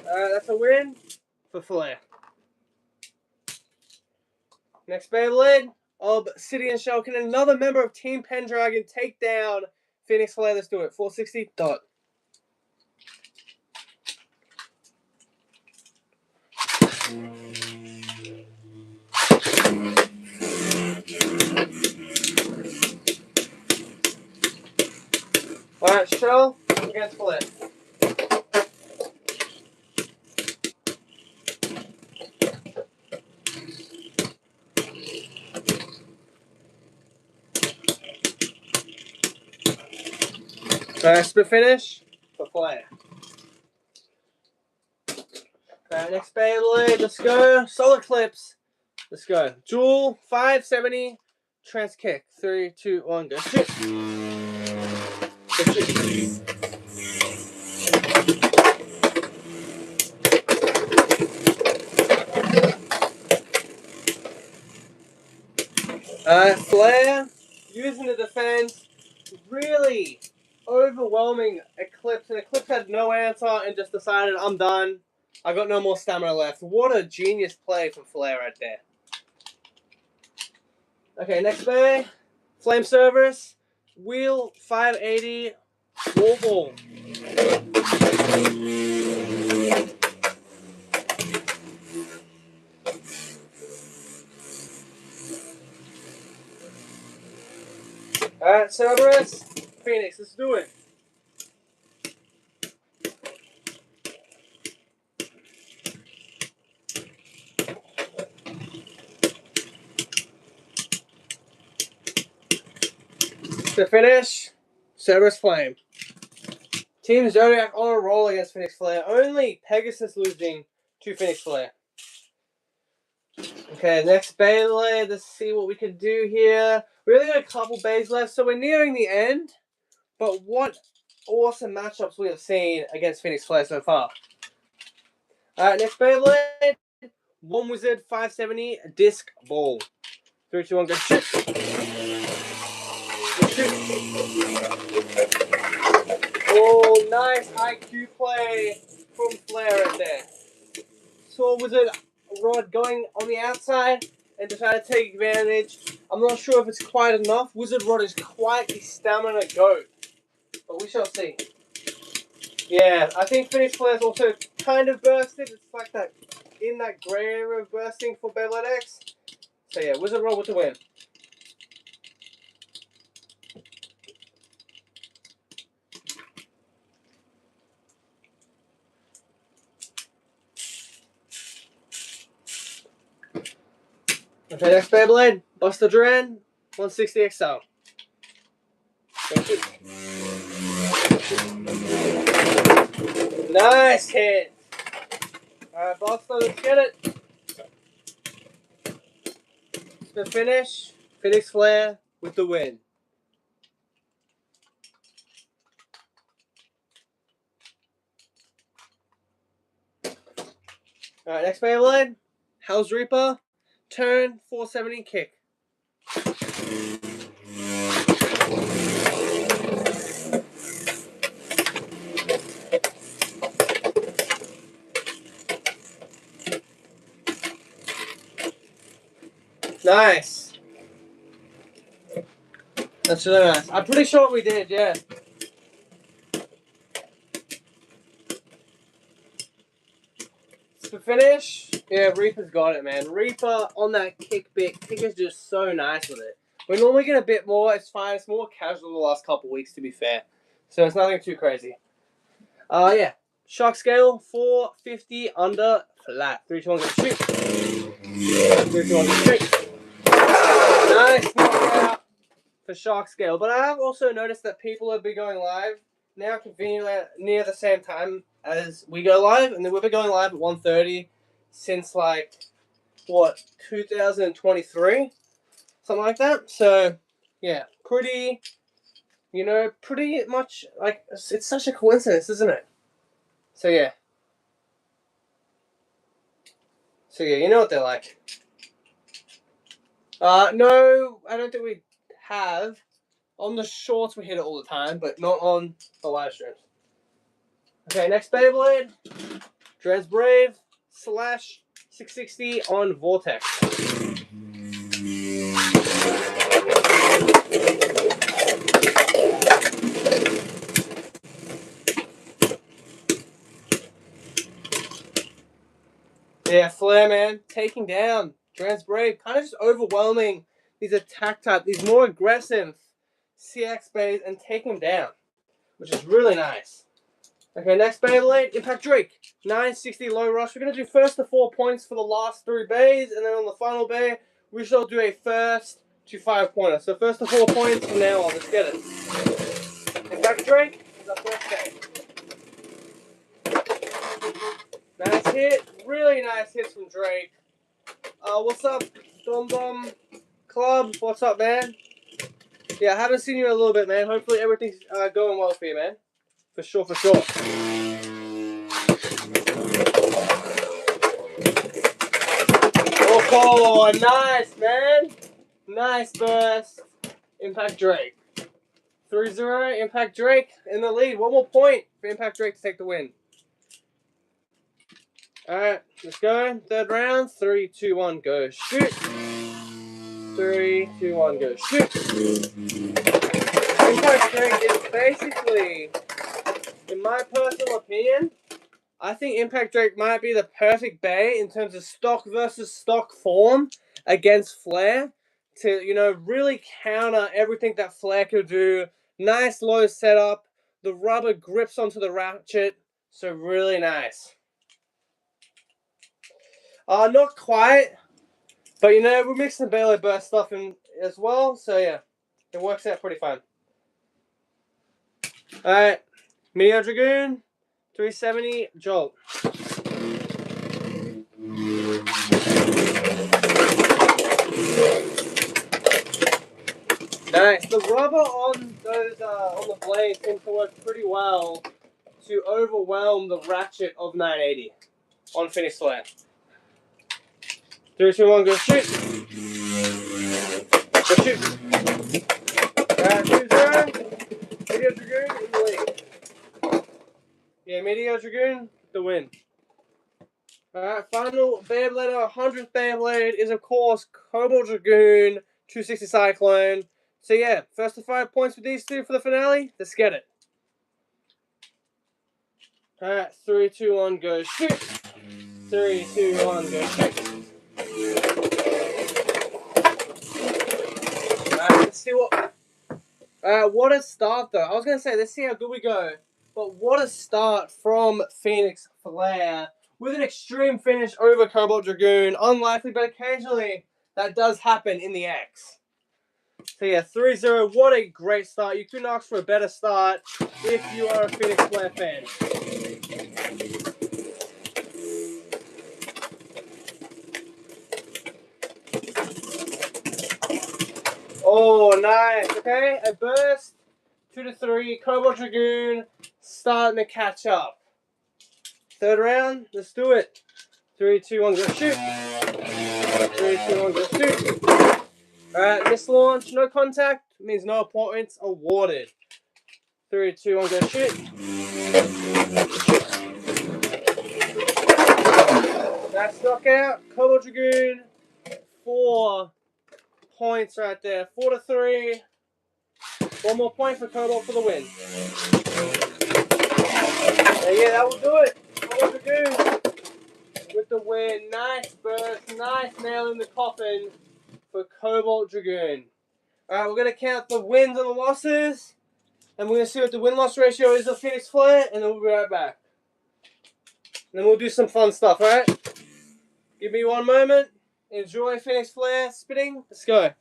Alright, that's a win for Flare. Next Beyblade, Obsidian Shell. Can another member of Team Pendragon take down Phoenix Flare? Let's do it. 460 dot. Alright, Shell against Flare. Alright, split finish for Flare. Alright, next Beyblade, let's go. Solar Clips. Let's go. Jewel, 570, trans kick. 3, 2, 1, go. Shoot. Go shoot. Flare, using the defense, really overwhelming Eclipse, and Eclipse had no answer and just decided, I'm done. I got no more stamina left. What a genius play from Flare right there. Okay, next bay, Flame Service, Wheel 580, Wall Ball. Alright, Cerberus, Phoenix, let's do it. To finish, Cerberus Flame. Team Zodiac on a roll against Phoenix Flare. Only Pegasus losing to Phoenix Flare. Okay, next Beyblade. Let's see what we can do here. We only got a couple bays left, so we're nearing the end. But what awesome matchups we have seen against Phoenix Flare so far. Alright, next Beyblade. One Wizard 570 Disc Ball. 3, 2, 1, go shoot. Go shoot. Oh nice IQ play from Flair right there. Saw Wizard Rod going on the outside and decided to take advantage. I'm not sure if it's quite enough. Wizard Rod is quite the stamina goat, but we shall see. Yeah, I think Finish Flair's also kind of bursted. It's like that in that grey area of bursting for Beyblade X. So yeah, Wizard Rod with the win. Okay, next Beyblade, Buster Duran, 160 XL. Nice hit. Alright, Buster, let's get it. The finish, Phoenix Flair with the win. Alright, next Beyblade, Hell's Reaper, turn 470 kick. Nice. That's really nice. I'm pretty sure we did, yeah. To finish, yeah, Reaper's got it, man. Reaper on that kick bit. Kick is just so nice with it. We normally get a bit more. It's fine. It's more casual the last couple weeks, to be fair. So it's nothing too crazy. Yeah. Shock scale, 450 under flat. 3, 2, 1, go shoot. 3, 2, 1, go shoot. Nice knockout for shock scale. But I have also noticed that people have been going live now conveniently near the same time as we go live, and then we've been going live at 1:30 since like what 2023, something like that. So yeah, pretty much like it's such a coincidence, isn't it? So yeah, you know what they're like. No, I don't think we have. On the shorts we hit it all the time, but not on the live streams. Okay, next Beyblade, Trans Brave / 660 on Vortex. Yeah, Flair, man, taking down Trans Brave, kind of just overwhelming these attack type, these more aggressive CX bays and taking them down, which is really nice. Okay, next Beyblade, Impact Drake, 960 low rush. We're going to do first to 4 points for the last 3 bays, and then on the final bay, we shall do a first to 5 pointer. So first to 4 points from now on. Let's get it. Impact Drake is our first bay. Nice hit. Really nice hits from Drake. What's up, Dom Dom Club? What's up, man? Yeah, I haven't seen you in a little bit, man. Hopefully everything's going well for you, man. For sure, for sure. Oh, nice, man. Nice burst. Impact Drake. 3-0, Impact Drake in the lead. 1 more point for Impact Drake to take the win. Alright, let's go. Third round. 3, 2, 1, go. Shoot. 3, 2, 1, go. Shoot. Impact Drake is basically, in my personal opinion, I think Impact Drake might be the perfect bay in terms of stock versus stock form against Flair to, really counter everything that Flair could do. Nice low setup. The rubber grips onto the ratchet. So really nice. Not quite. But, we're mixing the Beyblade Burst stuff in as well. So, yeah. It works out pretty fun. Alright. Meteor Dragoon. 370 Jolt. Nice. The rubber on those on the blade seems to work pretty well to overwhelm the ratchet of 980 on Finish Flair. 3, 2, 1, go shoot. Go shoot. 2-0. Meteor Dragoon in the lead. Yeah, Meteor Dragoon, the win. Alright, final Beyblade, 100th Beyblade is of course Cobalt Dragoon, 260 Cyclone. So yeah, first to 5 points with these two for the finale. Let's get it. Alright, 3, 2, 1, go shoot. 3, 2, 1, go shoot. Alright, let's see what a start though. I was gonna say, let's see how good we go. But what a start from Phoenix Flare. With an extreme finish over Cobalt Dragoon. Unlikely, but occasionally that does happen in the X. So yeah, 3-0. What a great start. You couldn't ask for a better start if you are a Phoenix Flare fan. Oh, nice. Okay, a burst. 2-3. Cobalt Dragoon starting to catch up. Third round, let's do it. 3, 2, 1, go shoot. 3, 2, 1, go shoot. Alright, missed launch, no contact, means no points awarded. 3, 2, 1, go shoot. Nice knockout. Cobalt Dragoon, 4 points right there. 4-3. One more point for Cobalt for the win. And yeah, that will do it. Cobalt Dragoon with the win. Nice burst, nice nail in the coffin for Cobalt Dragoon. Alright, we're going to count the wins and the losses. And we're going to see what the win-loss ratio is of Phoenix Flare. And then we'll be right back. And then we'll do some fun stuff, alright? Give me one moment. Enjoy Phoenix Flare spitting. Let's go.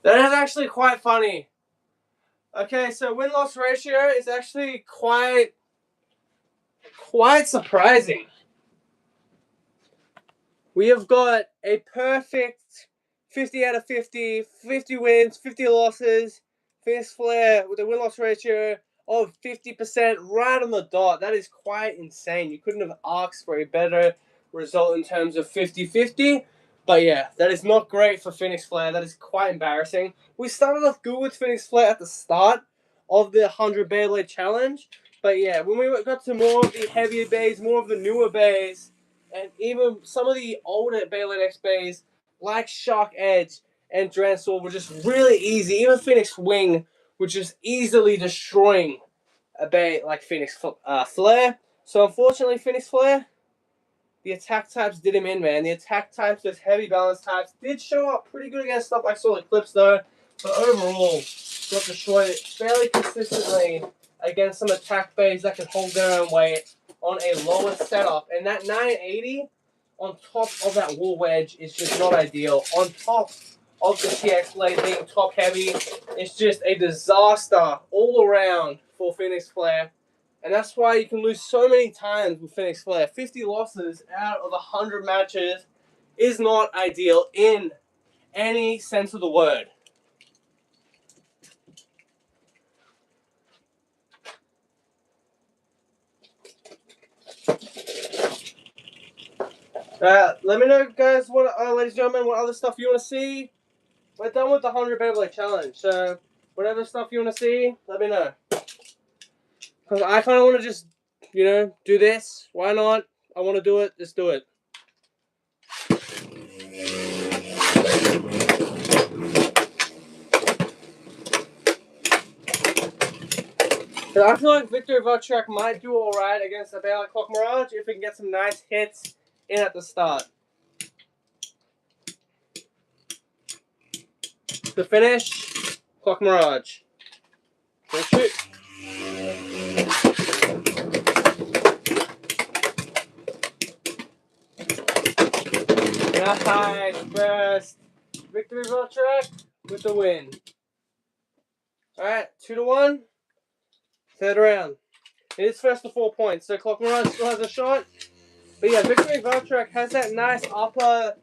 That is actually quite funny. Okay, so win-loss ratio is actually quite surprising. We have got a perfect 50 out of 50, 50 wins, 50 losses. Phoenix Flare with a win-loss ratio of 50% right on the dot. That is quite insane. You couldn't have asked for a better result in terms of 50-50. But yeah, that is not great for Phoenix Flare. That is quite embarrassing. We started off good with Phoenix Flare at the start of the 100 Beyblade Challenge. But yeah, when we got to more of the heavier bays, more of the newer bays, and even some of the older Beyblade X bays, like Shark Edge and Dransol, were just really easy. Even Phoenix Wing was just easily destroying a bay like Phoenix Flare. So unfortunately, Phoenix Flare, the attack types did him in, man. The attack types, those heavy balance types, did show up pretty good against stuff like Solid Clips, though. But overall, got destroyed fairly consistently against some attack bays that can hold their own weight on a lower setup. And that 980 on top of that wall wedge is just not ideal. On top of the TX blade being top heavy, it's just a disaster all around for Phoenix Flare. And that's why you can lose so many times with Phoenix Flare. 50 losses out of 100 matches is not ideal in any sense of the word. Let me know, guys, what, ladies and gentlemen, what other stuff you want to see. We're done with the 100 Beyblade Challenge, so whatever stuff you want to see, let me know. Because I kind of want to just, do this. Why not? I want to do it. Just do it. So I feel like Victor Votrek might do alright against the Beyblade Clock Mirage if we can get some nice hits in at the start. To finish, Clock Mirage. Go shoot. Nice burst. Victory Votrek with the win. Alright, 2-1. Third round. It is first to 4 points, so Clock Mirage still has a shot. But yeah, Victory Votrack has that nice upper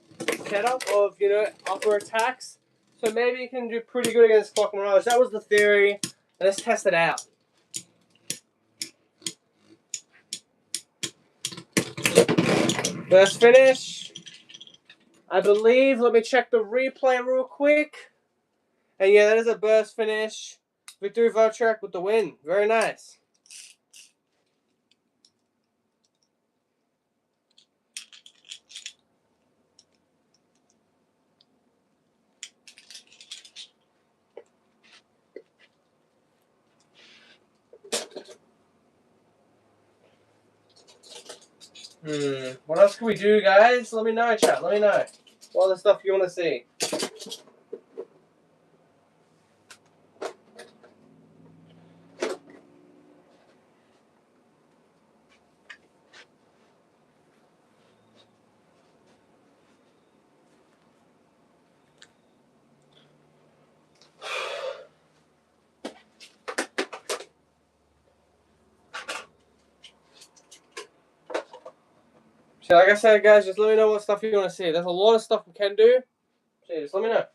setup of, you know, upper attacks. So maybe he can do pretty good against Clock Mirage. That was the theory. Let's test it out. First finish. I believe, let me check the replay real quick. And yeah, that is a burst finish. Victory Votrack with the win. Very nice. What else can we do, guys? Let me know, chat. Let me know. What other stuff you want to see? So like I said, guys, just let me know what stuff you want to see. There's a lot of stuff we can do. So just let me know.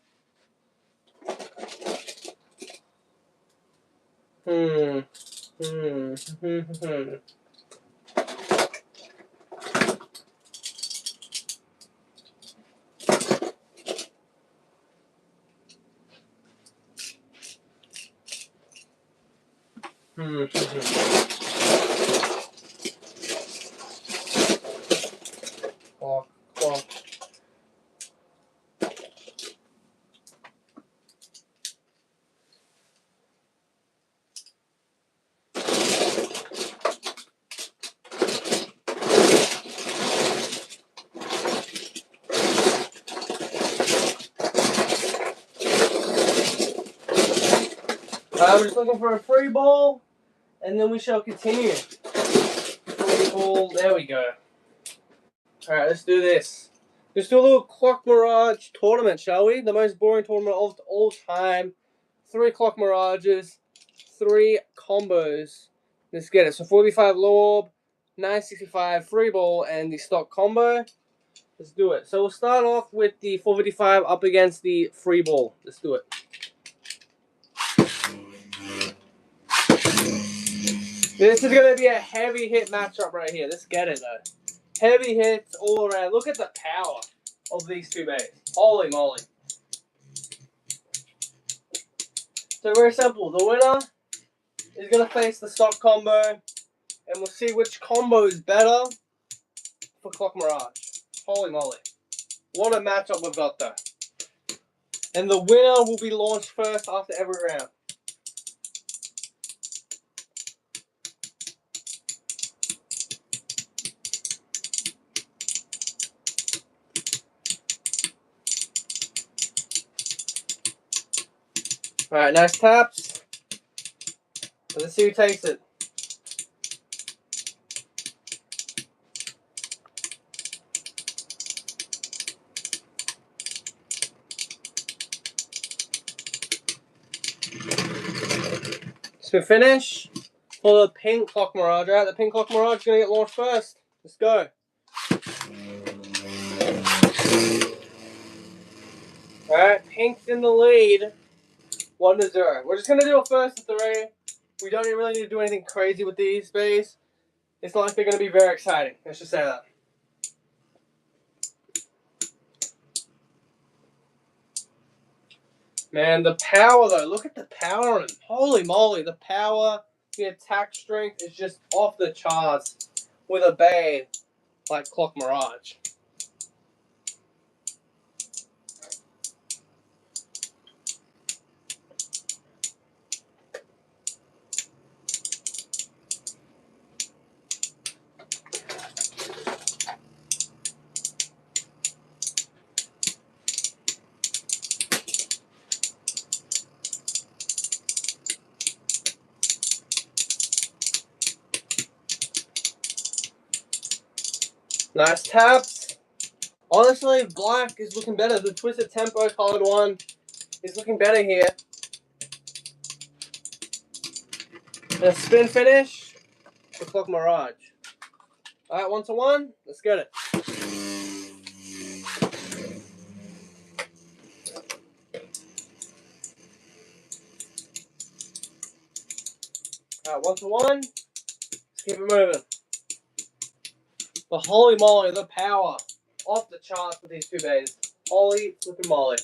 Clock. I'm just looking for a free ball, and then we shall continue. Free ball, there we go. Alright, let's do this. Let's do a little Clock Mirage tournament, shall we? The most boring tournament of all time. 3 Clock Mirages, 3 combos. Let's get it. So 45 low orb, 965 free ball, and the stock combo. Let's do it. So we'll start off with the 455 up against the free ball. Let's do it. This is going to be a heavy hit matchup right here. Let's get it, though. Heavy hits all around. Look at the power of these two bays. Holy moly. So very simple. The winner is going to face the stock combo, and we'll see which combo is better for Clock Mirage. Holy moly. What a matchup we've got, though. And the winner will be launched first after every round. Alright, nice taps. Let's see who takes it. So finish for the pink Clock Mirage. Alright, the pink Clock Mirage is going to get launched first. Let's go. Alright, pink's in the lead. 1-0. We're just going to do a first to 3. We don't really need to do anything crazy with these bays. It's not like they're going to be very exciting. Let's just say that. Man, the power, though. Look at the power on him. Holy moly. The power, the attack strength is just off the charts with a bay like Clock Mirage. Nice taps. Honestly, black is looking better. The Twisted Tempo colored one is looking better here. And a spin finish for Clock Mirage. Alright, 1 to 1. Let's get it. Alright, 1 to 1. Let's keep it moving. But holy moly, the power. Off the charts with these two bays. Holy flippin' moly.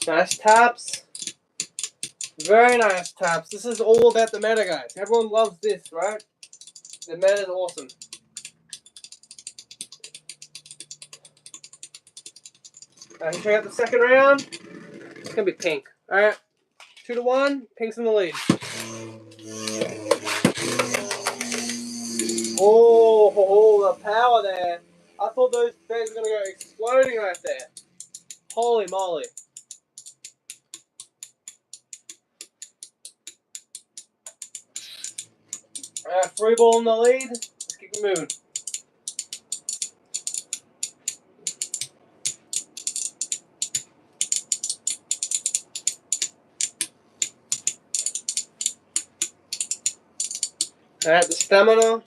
Nice taps. Very nice taps. This is all about the meta, guys. Everyone loves this, right? The meta is awesome. Alright, check out the second round. It's gonna be pink. Alright. 2 to 1. Pink's in the lead. Oh, the power there. I thought those bays were gonna go exploding right there. Holy moly. Alright, free ball in the lead. Let's keep it moving. Alright, the stamina.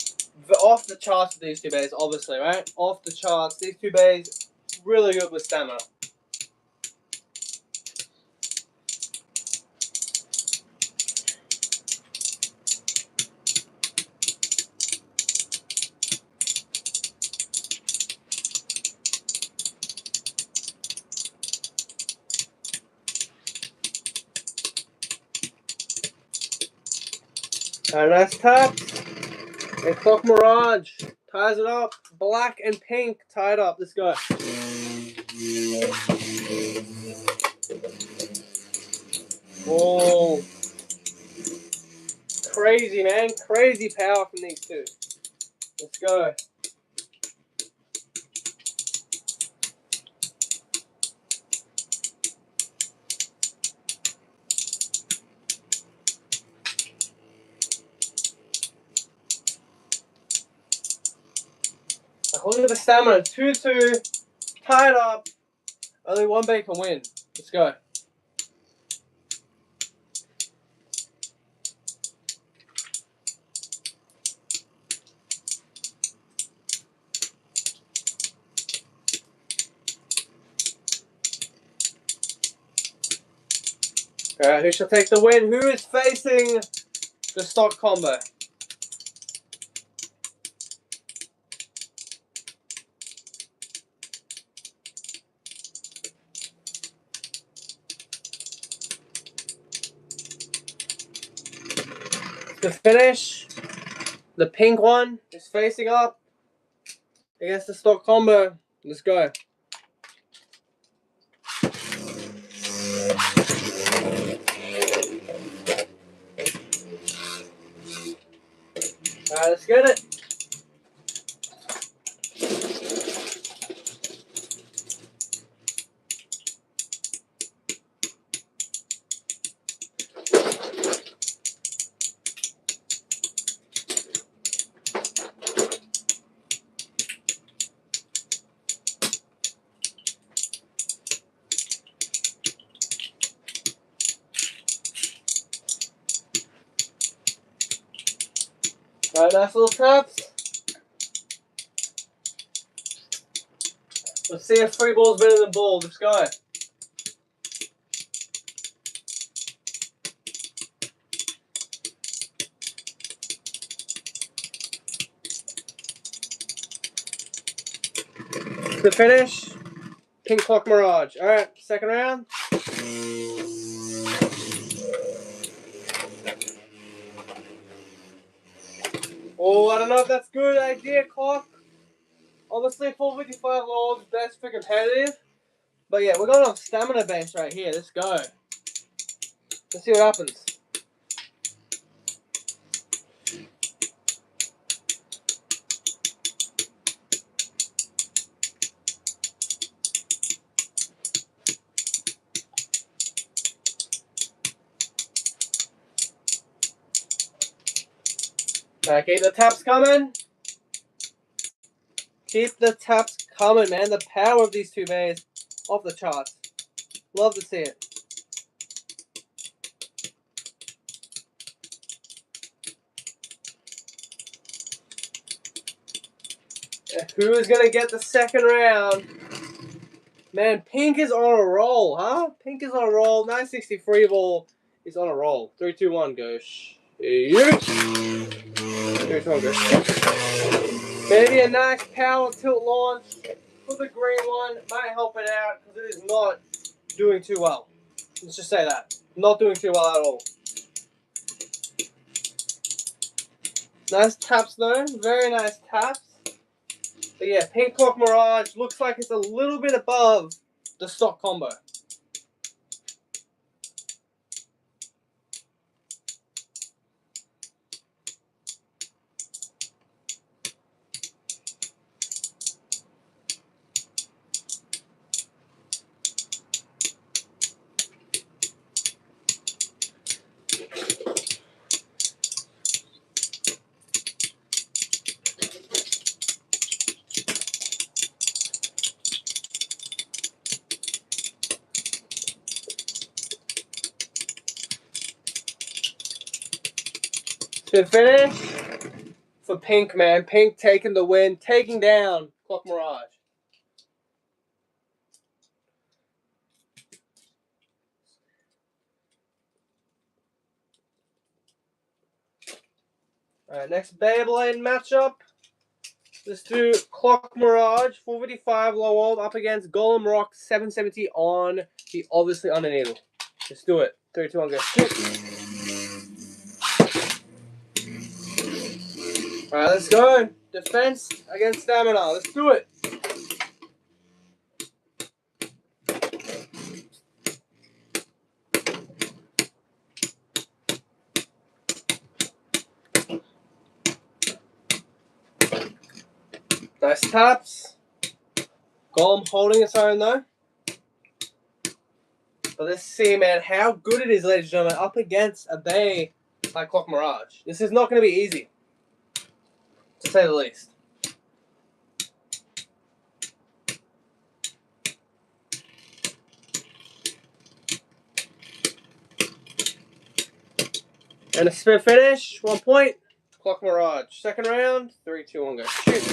Off the charts with these two bays, obviously, right? Off the charts. These two bays, really good with stamina. Alright, nice taps. And Clock Mirage ties it up. Black and pink tied up. Let's go. Whoa. Crazy, man. Crazy power from these two. Let's go. Look at the stamina. 2-2. Tied up. Only one bay can win. Let's go. Alright, who shall take the win? Who is facing the stock combo? To finish, the pink one is facing up against the stock combo. Let's go. Alright, let's get it. Alright, nice little taps. Let's see if free ball's better than ball. Let's go. To finish, pink Clock Mirage. Alright, second round. Oh, I don't know if that's a good idea, Clock. Obviously, 455 lords, best for competitive. But yeah, we're going off stamina base right here. Let's go. Let's see what happens. Alright, keep the taps coming. Keep the taps coming, man. The power of these two bays. Off the charts. Love to see it. Who is going to get the second round? Man, Pink is on a roll, huh? Pink is on a roll. 963 ball is on a roll. 3, 2, 1, go. 3, 2, 1, go. Maybe a nice power tilt launch for the green one. Might help it out because it is not doing too well. Let's just say that. Not doing too well at all. Nice taps though. Very nice taps. But yeah, Pink Clock Mirage looks like it's a little bit above the stock combo. To finish for Pink, man. Pink taking the win, taking down Clock Mirage. Alright, next Beyblade matchup. Let's do Clock Mirage 455 low old up against Golem Rock 770 on the obviously on a needle. Let's do it. 3, 2, 1, go. Alright, let's go. Defense against stamina. Let's do it. Nice taps. Golem holding its own though. But let's see, man, how good it is, ladies and gentlemen, up against a bay like Clock Mirage. This is not going to be easy, to say the least. And a spin finish, 1 point, Clock Mirage. Second round, 3, 2, 1, go. Shoot.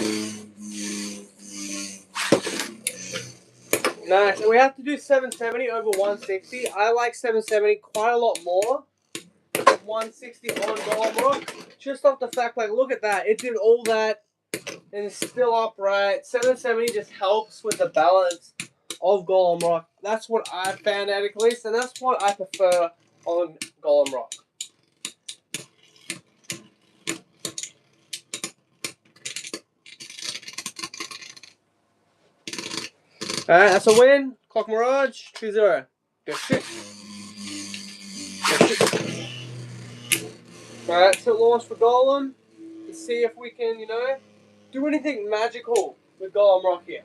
Nice. And we have to do 770 over 160. I like 770 quite a lot more than 160 on Golem Rock. Just off the fact, like, look at that. It did all that and it's still upright. 770 just helps with the balance of Golem Rock. That's what I found out at least, and that's what I prefer on Golem Rock. Alright, that's a win. Clock Mirage, 2-0. Go shoot. Go shoot. Alright, so launch for Golem. Let's see if we can, do anything magical with Golem Rock here.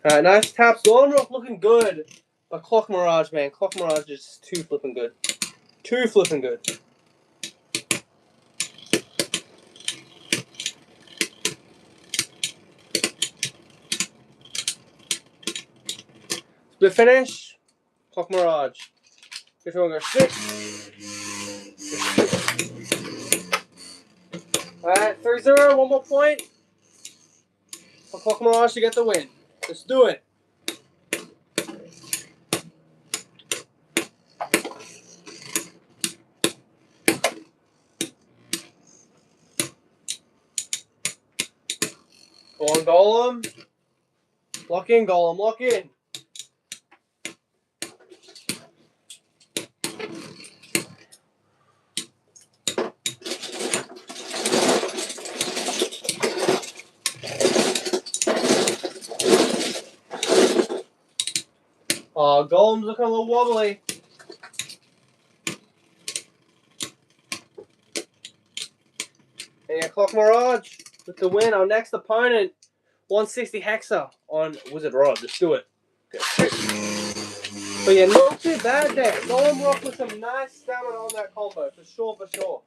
Alright, nice taps. Golem Rock looking good. But Clock Mirage, man. Clock Mirage is too flipping good. Too flipping good. Split finish. Clock Mirage. Which one goes shoot? Alright, 3-0. 1 more point for Clock Mirage to get the win. Let's do it. Go on, Golem. Lock in, Golem. Lock in. Oh, Golem's looking a little wobbly. Clock Mirage with the win. Our next opponent, 160 Hexa on Wizard Rod. Let's do it. But yeah, not too bad there. Golem Rock with some nice stamina on that combo, for sure, for sure.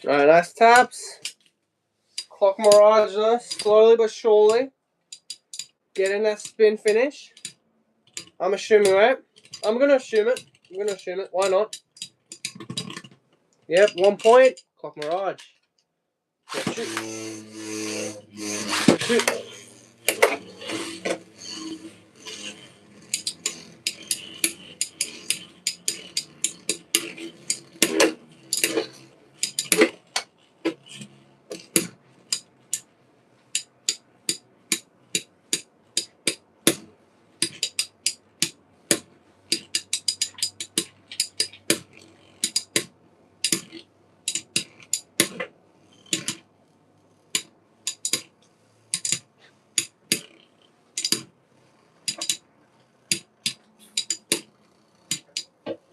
Alright, nice taps. Clock Mirage though, slowly but surely. Getting that spin finish. I'm assuming, right? I'm gonna assume it. Why not? Yep, 1 point. Clock Mirage. Shoot. Shoot.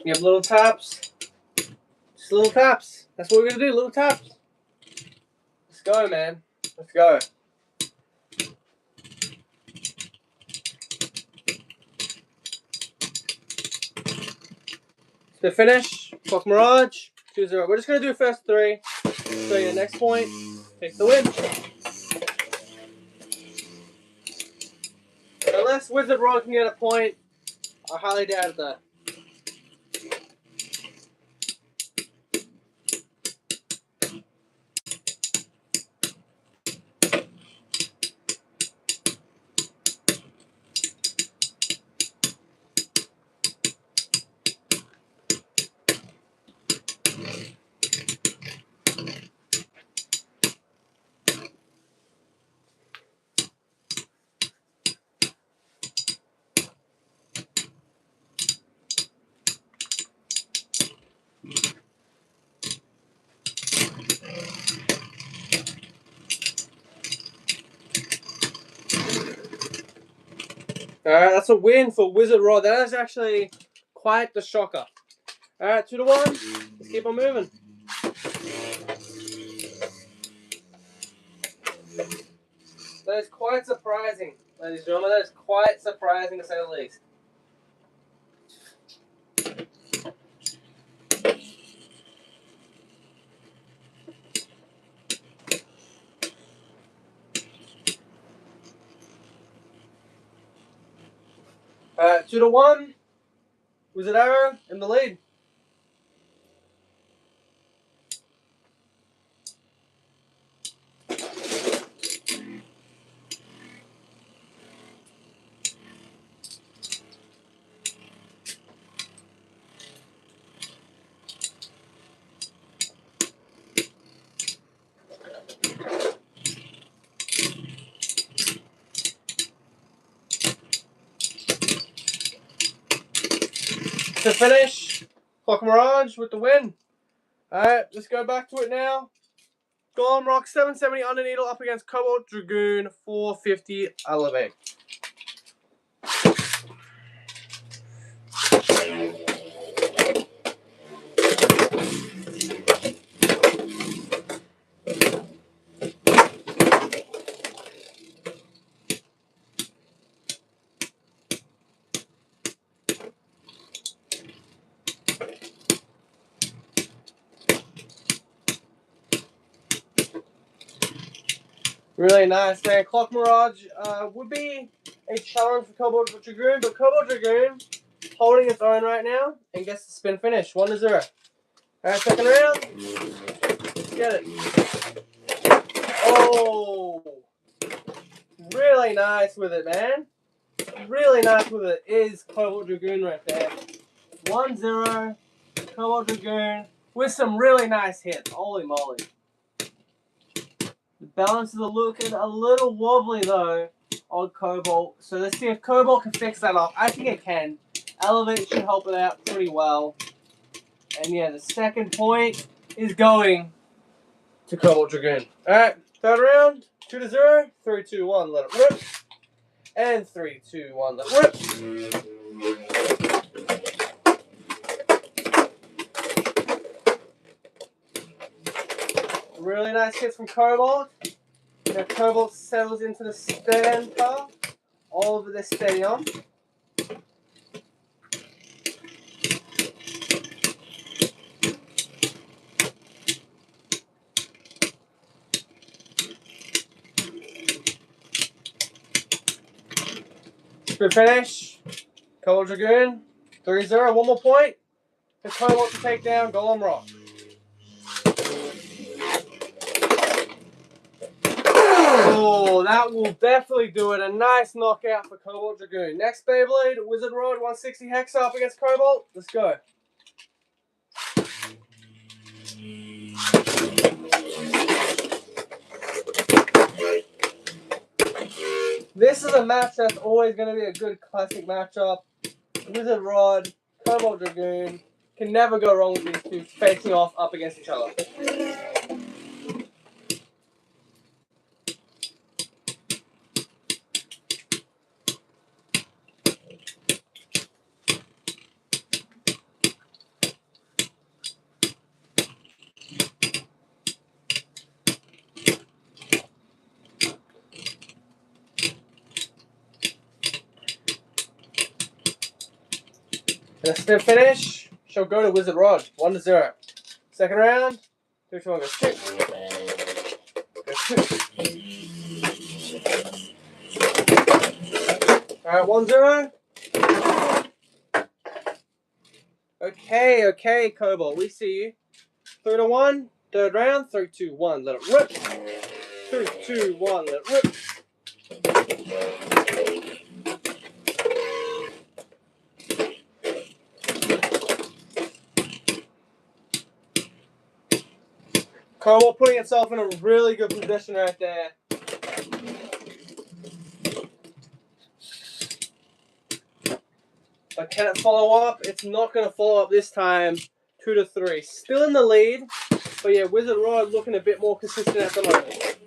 Yep, little taps. Just little taps. That's what we're gonna do, little taps. Let's go, man. Let's go. To finish, Clock Mirage, 2-0. We're just gonna do first 3. So yeah, next point, pick the win. Unless Wizard Rod can get a point, I highly doubt it though. Alright, that's a win for Wizard Rod. That is actually quite the shocker. Alright, 2-1. Let's keep on moving. That is quite surprising, ladies and gentlemen. That is quite surprising to say the least. Alright, 2-1. Wizard Arrow in the lead. To finish, Clock Mirage with the win. Alright, let's go back to it now. Golem Rock 770 Underneedle up against Cobalt Dragoon 450 Elevate. Really nice, man. Clock Mirage would be a challenge for Cobalt Dragoon, but Cobalt Dragoon holding its own right now and gets the spin finish. 1-0. Alright, second round. Let's get it. Oh! Really nice with it, man. Really nice with it is Cobalt Dragoon right there. 1-0. Cobalt Dragoon with some really nice hits. Holy moly. The balances are looking a little wobbly though on Cobalt. So let's see if Cobalt can fix that up. I think it can. Elevate should help it out pretty well. And yeah, the second point is going to Cobalt Dragoon. Alright, third round, 2-0, 3-2-1, let it rip. And 3-2-1, let it rip. Really nice hits from Cobalt. Now Cobalt settles into the stand car. All over this stadium. Good finish. Cobalt Dragoon. 3-0. One more point. The Cobalt to take down Golem Rock. Oh, that will definitely do it. A nice knockout for Cobalt Dragoon. Next Beyblade, Wizard Rod 160 Hex up against Cobalt. Let's go. This is a match that's always going to be a good classic matchup. Wizard Rod, Cobalt Dragoon. Can never go wrong with these two facing off up against each other. And the spin finish shall go to Wizard Rod, 1-0. Second round, 3-2-1, go shoot. Go shoot. Alright, 1-0. Okay, Cobalt, we see you. 3-1, third round, 3-2-1, let it rip. 3-2-1, let it rip. Cobalt putting itself in a really good position right there. But can it follow up? It's not going to follow up this time. 2-3. Still in the lead. But yeah, Wizard Rod looking a bit more consistent at the moment.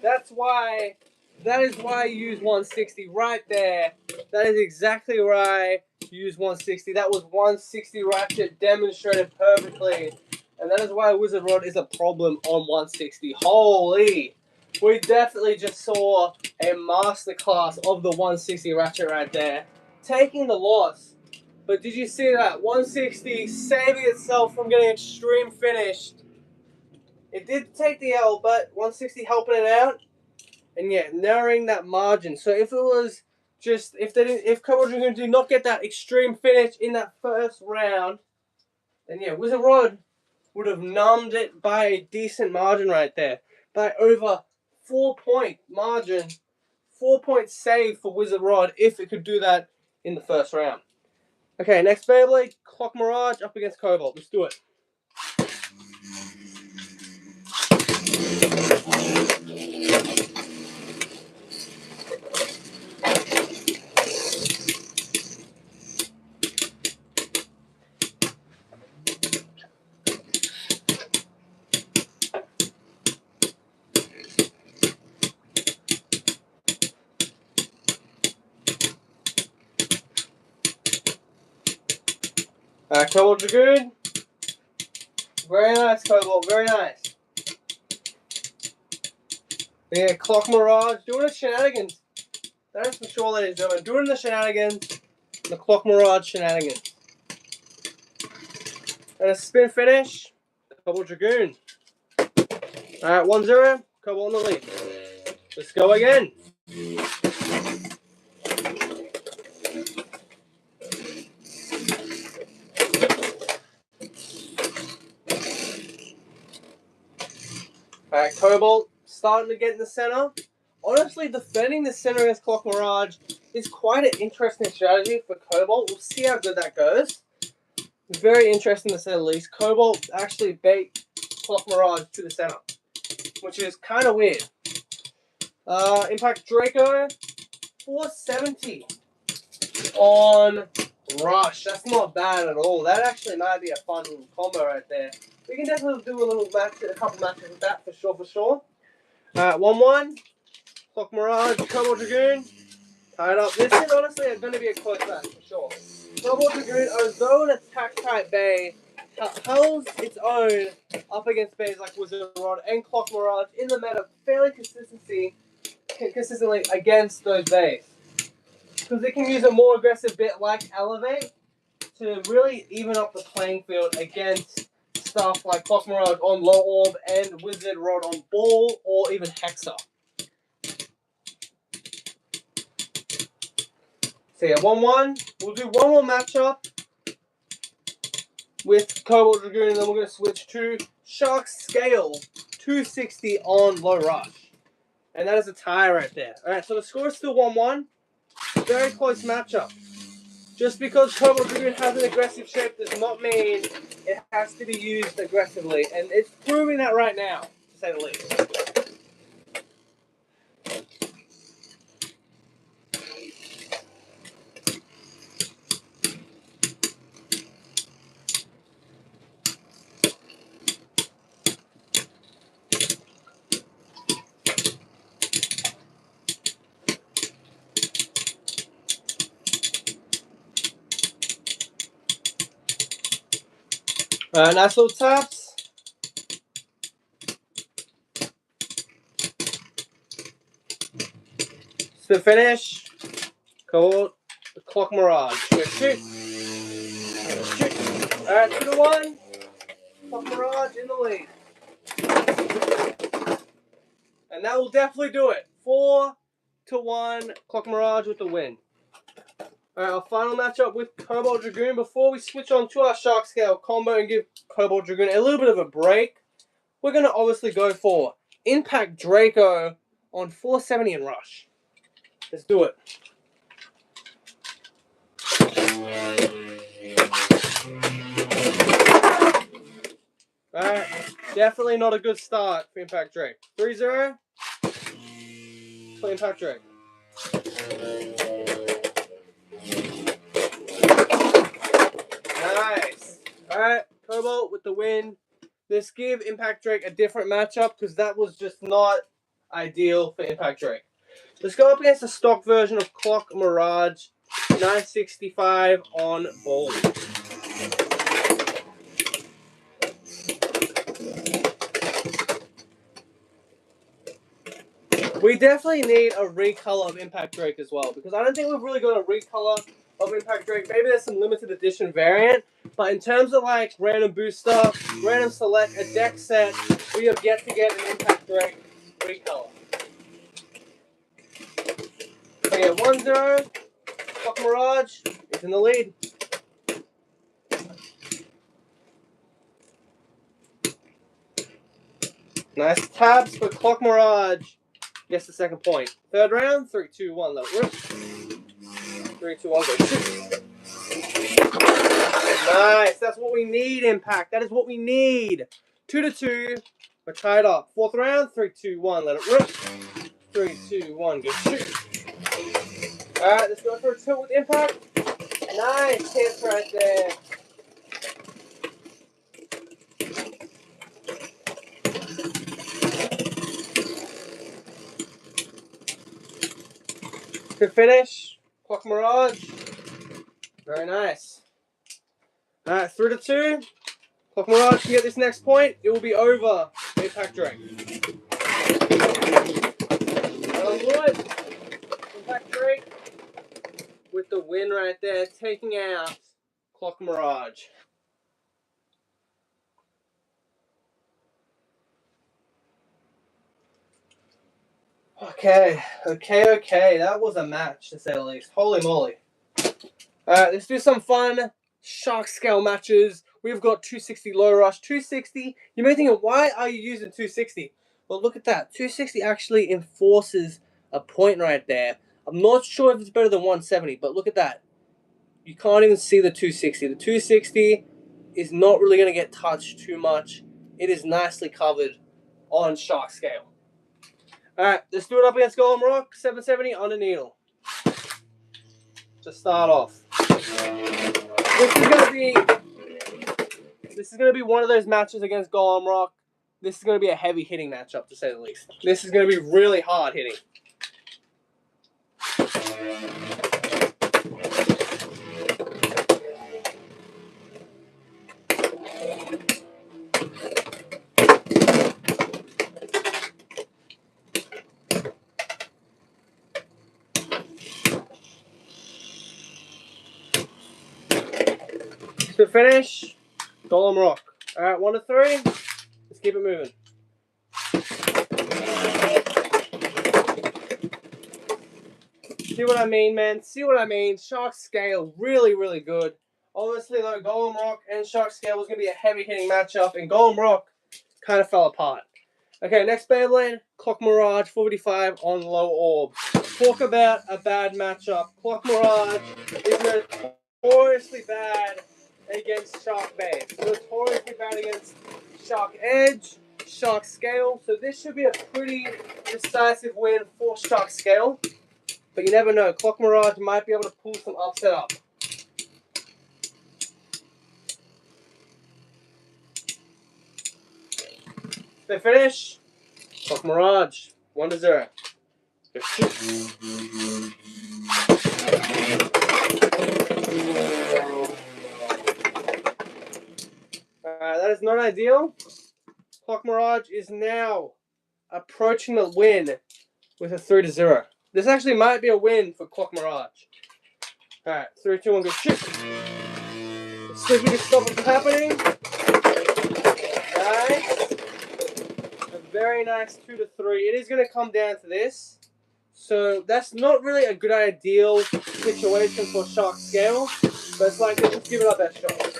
That is why you use 160 right there. That is exactly why you use 160. That was 160 ratchet demonstrated perfectly. And that is why Wizard Rod is a problem on 160. Holy! We definitely just saw a masterclass of the 160 ratchet right there. Taking the loss. But did you see that? 160 saving itself from getting extreme finished. It did take the L, but 160 helping it out. And yeah, narrowing that margin. So if it was just, if Cobalt Dragoon did not get that extreme finish in that first round, then yeah, Wizard Rod would have numbed it by a decent margin right there. By over 4-point margin, 4-point save for Wizard Rod if it could do that in the first round. Okay, next Beyblade, Clock Mirage up against Cobalt. Let's do it. Cobalt Dragoon. Very nice, Cobalt. Very nice. Yeah, Clock Mirage doing the shenanigans. That is for sure, ladies and gentlemen. Doing the shenanigans. The Clock Mirage shenanigans. And a spin finish. Cobalt Dragoon. Alright, 1-0. Cobalt on the lead. Let's go again. Alright, Cobalt starting to get in the center. Honestly, defending the center against Clock Mirage is quite an interesting strategy for Cobalt. We'll see how good that goes. Very interesting to say the least. Cobalt actually beat Clock Mirage to the center, which is kind of weird. Impact Draco, 470 on Rush. That's not bad at all. That actually might be a fun little combo right there. We can definitely do a little match, a couple matches with that for sure. 1-1. Clock Mirage, Cobalt Dragoon. Tied up. This is honestly going to be a close match for sure. Cobalt Dragoon, although an attack type Bay, holds its own up against Bays like Wizard Rod and Clock Mirage in the meta fairly consistently against those Bays. Because they can use a more aggressive bit like Elevate to really even up the playing field against stuff like Clock Mirage on Low Orb and Wizard Rod on Ball or even Hexa. So yeah, 1-1. We'll do one more matchup with Cobalt Dragoon, and then we're going to switch to Shark Scale, 260 on Low Rush. And that is a tie right there. Alright, so the score is still 1-1. Very close matchup. Just because Cobalt Dragoon has an aggressive shape does not mean it has to be used aggressively. And it's proving that right now, to say the least. Nice little taps. Spin finish. Cobalt, the Clock Mirage. Shoot. Shoot. Alright, 2-1. Clock Mirage in the lead. And that will definitely do it. 4-1. Clock Mirage with the win. Alright, our final matchup with Cobalt Dragoon. Before we switch on to our Shark Scale combo and give Cobalt Dragoon a little bit of a break, we're going to obviously go for Impact Draco on 470 in Rush. Let's do it. Alright, definitely not a good start for Impact Drake. 3-0 for Impact Drake. Nice. Alright, Cobalt with the win. Let's give Impact Drake a different matchup because that was just not ideal for Impact Drake. Let's go up against the stock version of Clock Mirage, 965 on Ball. We definitely need a recolor of Impact Drake as well, because I don't think we've really got a recolor of Impact Drake. Maybe there's some limited edition variant, but in terms of like random booster, random select, a deck set, we have yet to get an Impact Drake recolor. So yeah, 1-0. Clock Mirage is in the lead. Nice tabs for Clock Mirage. Gets the second point. Third round, 3-2-1, let it rip. 3-2-1, go shoot. Nice, that's what we need, Impact. That is what we need. 2-2, we're tied up. Fourth round, 3-2-1, let it rip. 3-2-1, go shoot. Alright, let's go for a tilt with Impact. Nice hits right there. Good finish. Clock Mirage. Very nice. Alright, 3-2. Clock Mirage can get this next point. It will be over. Impact Drake. That'll do it. Impact Drake with the win right there, taking out Clock Mirage. Okay. That was a match, to say the least. Holy moly. Alright, let's do some fun Shark Scale matches. We've got 260 Low Rush. 260. You may think, why are you using 260? Well, look at that. 260 actually enforces a point right there. I'm not sure if it's better than 170, but look at that. You can't even see the 260. The 260 is not really going to get touched too much. It is nicely covered on shark scale. Alright, let's do it up against Golem Rock, 770 on a needle. To start off. This is gonna be one of those matches against Golem Rock. This is gonna be a heavy hitting matchup, to say the least. This is gonna be really hard hitting. To finish, Golem Rock. Alright, 1 to 3. Let's keep it moving. See what I mean, man? See what I mean? Shark Scale, really, really good. Obviously, though, Golem Rock and Shark Scale was going to be a heavy-hitting matchup, and Golem Rock kind of fell apart. Okay, next Beyblade, Clock Mirage 455 on low orb. Talk about a bad matchup. Clock Mirage is notoriously bad against Shark Base. Notoriously bad against Shark Edge, Shark Scale. So this should be a pretty decisive win for Shark Scale. But you never know. Clock Mirage might be able to pull some upset up. They finish. Clock Mirage, 1 to 0. That is not ideal. Clock Mirage is now approaching the win with a 3 to 0. This actually might be a win for Clock Mirage. Alright, 3, 2, 1, go shoot. Let's see if we can stop what's happening. Nice. A very nice 2 to 3. It is going to come down to this. So that's not really a good ideal situation for Shark Scale. But it's like, let's give it our best shot.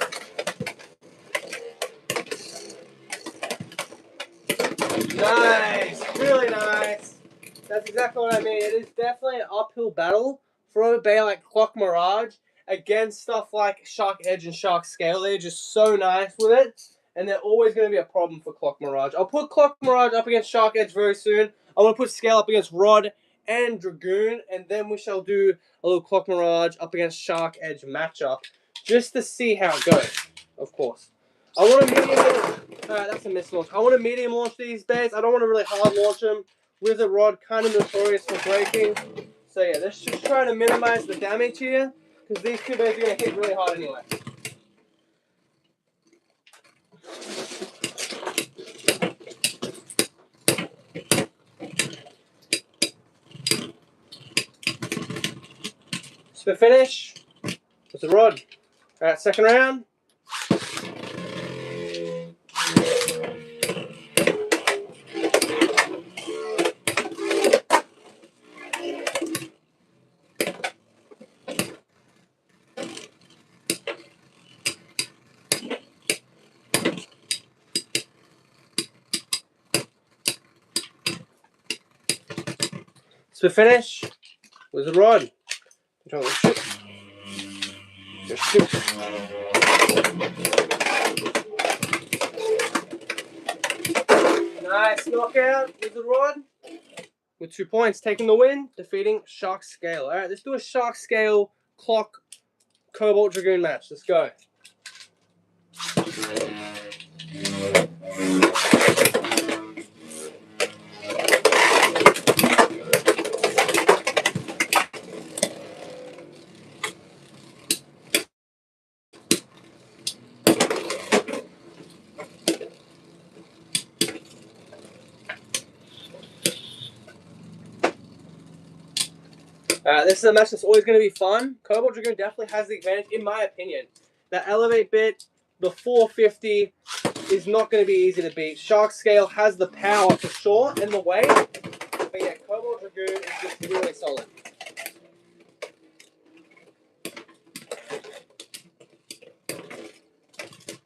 Nice. Really nice. That's exactly what I mean. It is definitely an uphill battle for a bay like Clock Mirage against stuff like Shark Edge and Shark Scale. They're just so nice with it, and they're always going to be a problem for Clock Mirage. I'll put Clock Mirage up against Shark Edge very soon. I want to put Scale up against Rod and Dragoon, and then we shall do a little Clock Mirage up against Shark Edge matchup, just to see how it goes, of course. I want to medium launch. That's a miss launch. I want to medium launch these baits. I don't want to really hard launch them with a rod, kind of notorious for breaking. So yeah, let's just try to minimize the damage here, because these two baits are going to hit really hard anyway. So finish. With the rod. Alright, second round. So finish with the rod. Just shoot. Nice knockout with the rod. With 2 points, taking the win, defeating Shark Scale. Alright, let's do a Shark Scale Clock Cobalt Dragoon match. Let's go. This is a match that's always going to be fun. Cobalt Dragoon definitely has the advantage, in my opinion. That elevate bit, the 450, is not going to be easy to beat. Shark Scale has the power for sure and the weight. But yeah, Cobalt Dragoon is just really solid.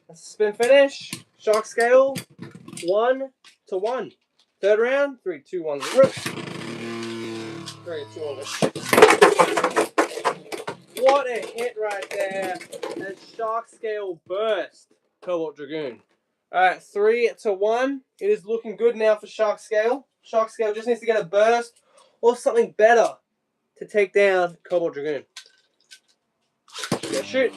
That's a spin finish. Shark Scale, 1 to 1. Third round, 3, 2, 1, rip. 3, 2, 1, rip. What a hit right there. And Shark Scale burst. Cobalt Dragoon. Alright, 3-1. It is looking good now for Shark Scale. Shark Scale just needs to get a burst or something better to take down Cobalt Dragoon. Yeah, shoot.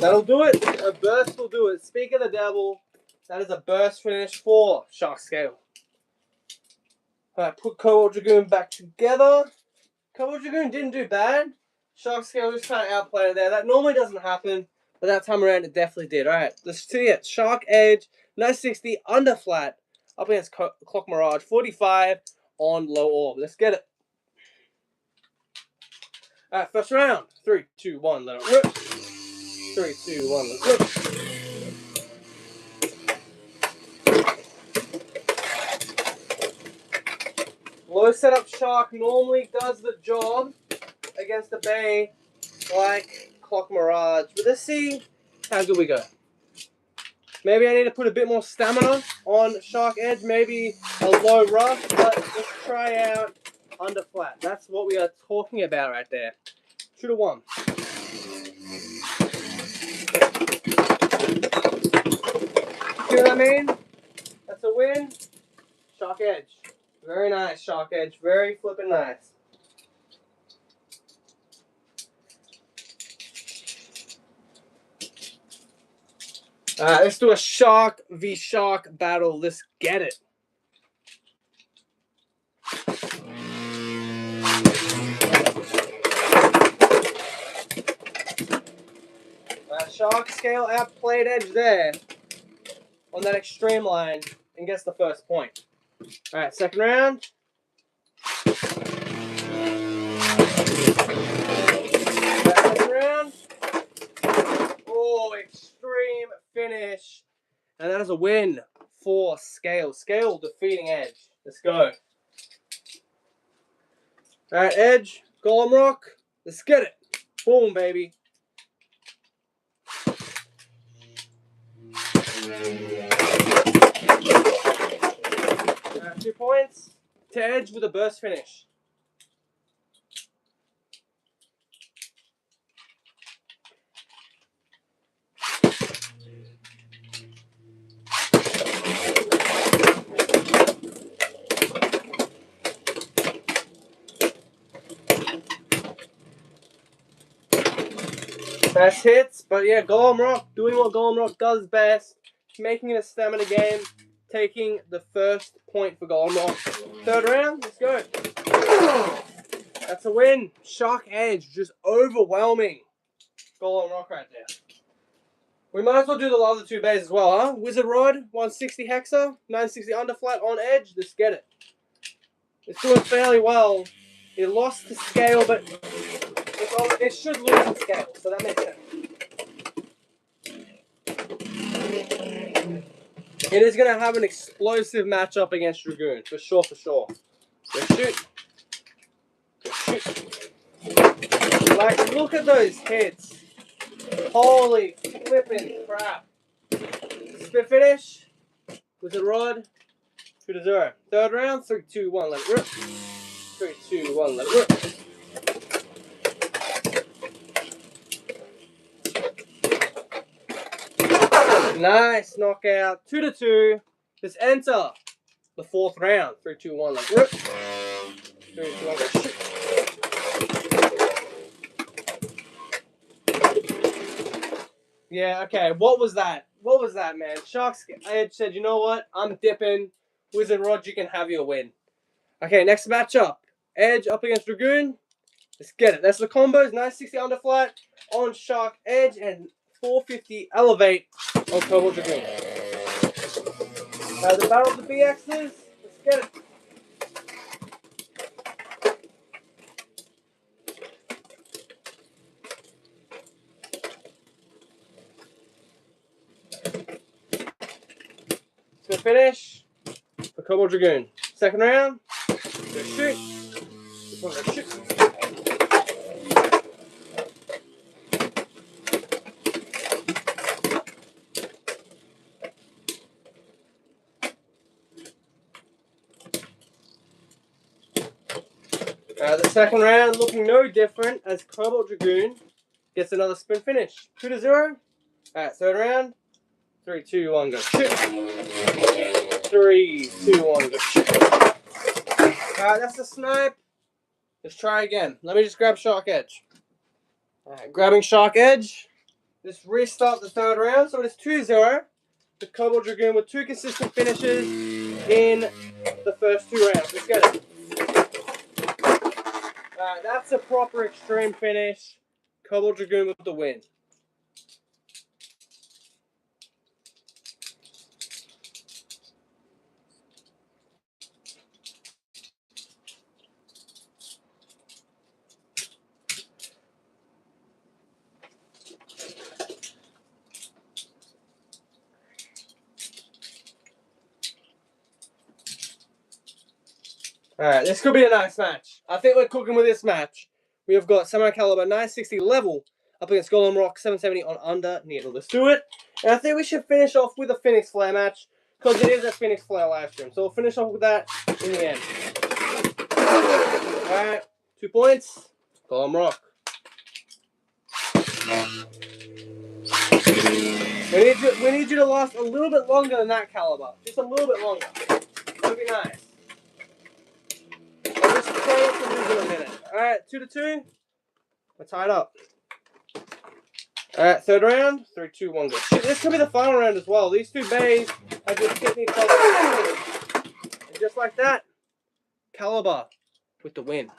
That'll do it. A burst will do it. Speak of the devil, that is a burst finish for Shark Scale. Alright, put Cobalt Dragoon back together. Cobalt Dragoon didn't do bad. Shark Scale just kind of outplayed there. That normally doesn't happen, but that time around it definitely did. Alright, let's see it. Shark Edge, 960 under flat, up against Clock Mirage, 45 on low orb. Let's get it. Alright, first round. 3, 2, 1, let it rip. 3, 2, 1, let's rip. Low setup Shark normally does the job against the Bay like Clock Mirage. But let's see how good we go. Maybe I need to put a bit more stamina on Shark Edge. Maybe a low rush. But let's try out under flat. That's what we are talking about right there. Should have won. See what I mean? That's a win. Shark Edge. Very nice, Shark Edge. Very flippin' nice. Alright, let's do a Shark v Shark battle. Let's get it. Shark Scale outplayed Edge there on that extreme line and gets the first point. Alright, second round. Second round. Oh, extreme finish. And that is a win for Scale. Scale defeating Edge. Let's go. Alright, Edge, Golem Rock. Let's get it. Boom, baby. 2 points to Edge with a burst finish. Best hits, but yeah, Golem Rock doing what Golem Rock does best, making it a stamina game, taking the first point for Golem Rock. Third round, let's go. That's a win. Shark Edge just overwhelming Golem Rock right there. We might as well do the other 2 bays as well, huh? Wizard Rod, 160 Hexa, 960 underflat on Edge. Let's get it. It's doing fairly well. It lost to Scale, but it should lose in Scale, so that makes sense. It is going to have an explosive matchup against Dragoon, for sure, for sure. Let's shoot. Let's shoot. Like, look at those hits. Holy flipping crap. Spit finish. Wizard Rod. 2-0. Third round. 3, 2, 1. Let it rip. 3, 2, 1. Let it rip. Nice knockout. 2-2. Let's enter the 4th round. 3, 2, 1. Let it rip. 3, 2, 1. Let's shoot. Yeah, okay. What was that? What was that, man? Sharks Edge said, you know what? I'm dipping. Wizard Rod, you can have your win. Okay, next matchup. Edge up against Dragoon. Let's get it. That's the combos. 960 underflat on Shark Edge and 450 elevate on Cobalt Dragoon. The battle of the BXs. Let's get it. To finish for Cobalt Dragoon. Second round. Let's shoot. This one, let's shoot. The second round looking no different as Cobalt Dragoon gets another spin finish. 2-0. Alright, third round. 3, 2, 1, go. Shoot. 3, 2, 1, go. Shoot. Alright, that's the snipe. Let's try again. Let me just grab Shark Edge. Alright, grabbing Shark Edge. Let's restart the third round. So it is 2-0. The Cobalt Dragoon with 2 consistent finishes in the first 2 rounds. Let's get it. Alright, that's a proper extreme finish. Cobalt Dragoon with the win. Alright, this could be a nice match. I think we're cooking with this match. We have got Samurai Caliber 960 level up against Golem Rock 770 on under needle. Let's do it. And I think we should finish off with a Phoenix Flare match because it is a Phoenix Flare live stream. So we'll finish off with that in the end. Alright, 2 points. Golem Rock. We need you to last a little bit longer than that caliber. Just a little bit longer. That'd be nice. I'll just play it to lose in a minute. Alright, 2-2. We're tied up. Alright, third round. 3, 2, 1, go. Shit, this could be the final round as well. These two bays are just hitting each other. And just like that, Caliber with the win.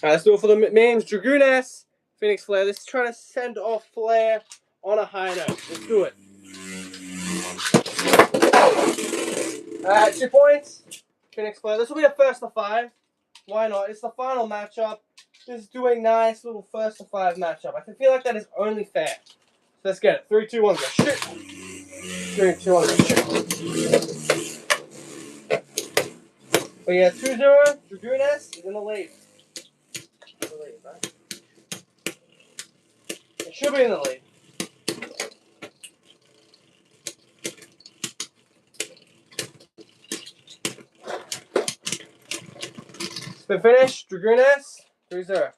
Alright, let's do it for the memes. Dragoon S, Phoenix Flare. Let's try to send off Flare on a high note. Let's do it. Alright, 2 points. Phoenix Flare. This will be a first to 5. Why not? It's the final matchup. Just do a nice little first to 5 matchup. I feel like that is only fair. So let's get it. 3, 2, 1, go. Shoot. 3, 2, 1, go. Shoot. But yeah, 2-0. Dragoon S is in the lead. Right? It should be in the lead. Spin finish, Dragoon S, 3-0.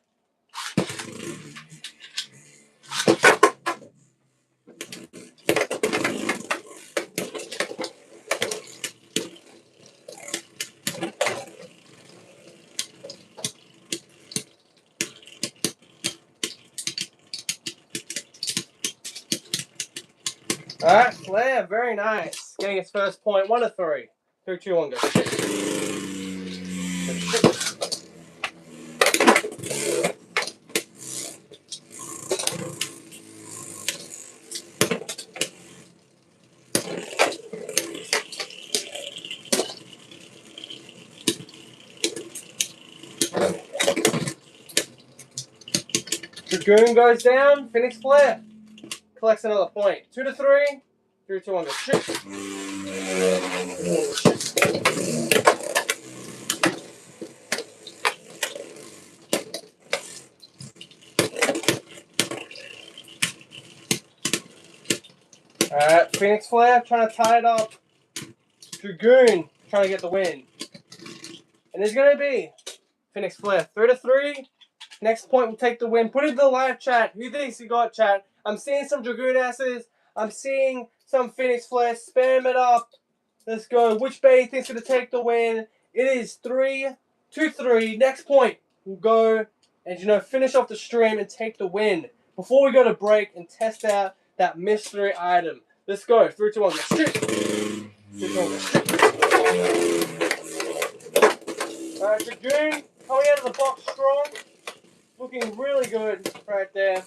Alright, Flare, very nice. Getting its first point, 1-3. 3, 2, 1, go. Dragoon goes down, Phoenix Flare collects another point. 2-3. 3, 2, 1, go. Shoot. Alright, Phoenix Flare trying to tie it up. Dragoon trying to get the win. And there's going to be Phoenix Flare 3-3. Next point will take the win. Put it in the live chat. Who thinks he got chat? I'm seeing some Dragoon asses. I'm seeing some Phoenix Flare. Spam it up. Let's go. Which bay thinks going to take the win? It is 3-3. Next point will go and, finish off the stream and take the win. Before we go to break and test out that mystery item. Let's go. 3, 2, 1. Let's shoot. 3, 2, 1. Let's shoot. Alright, Dragoon coming out of the box strong. Looking really good right there.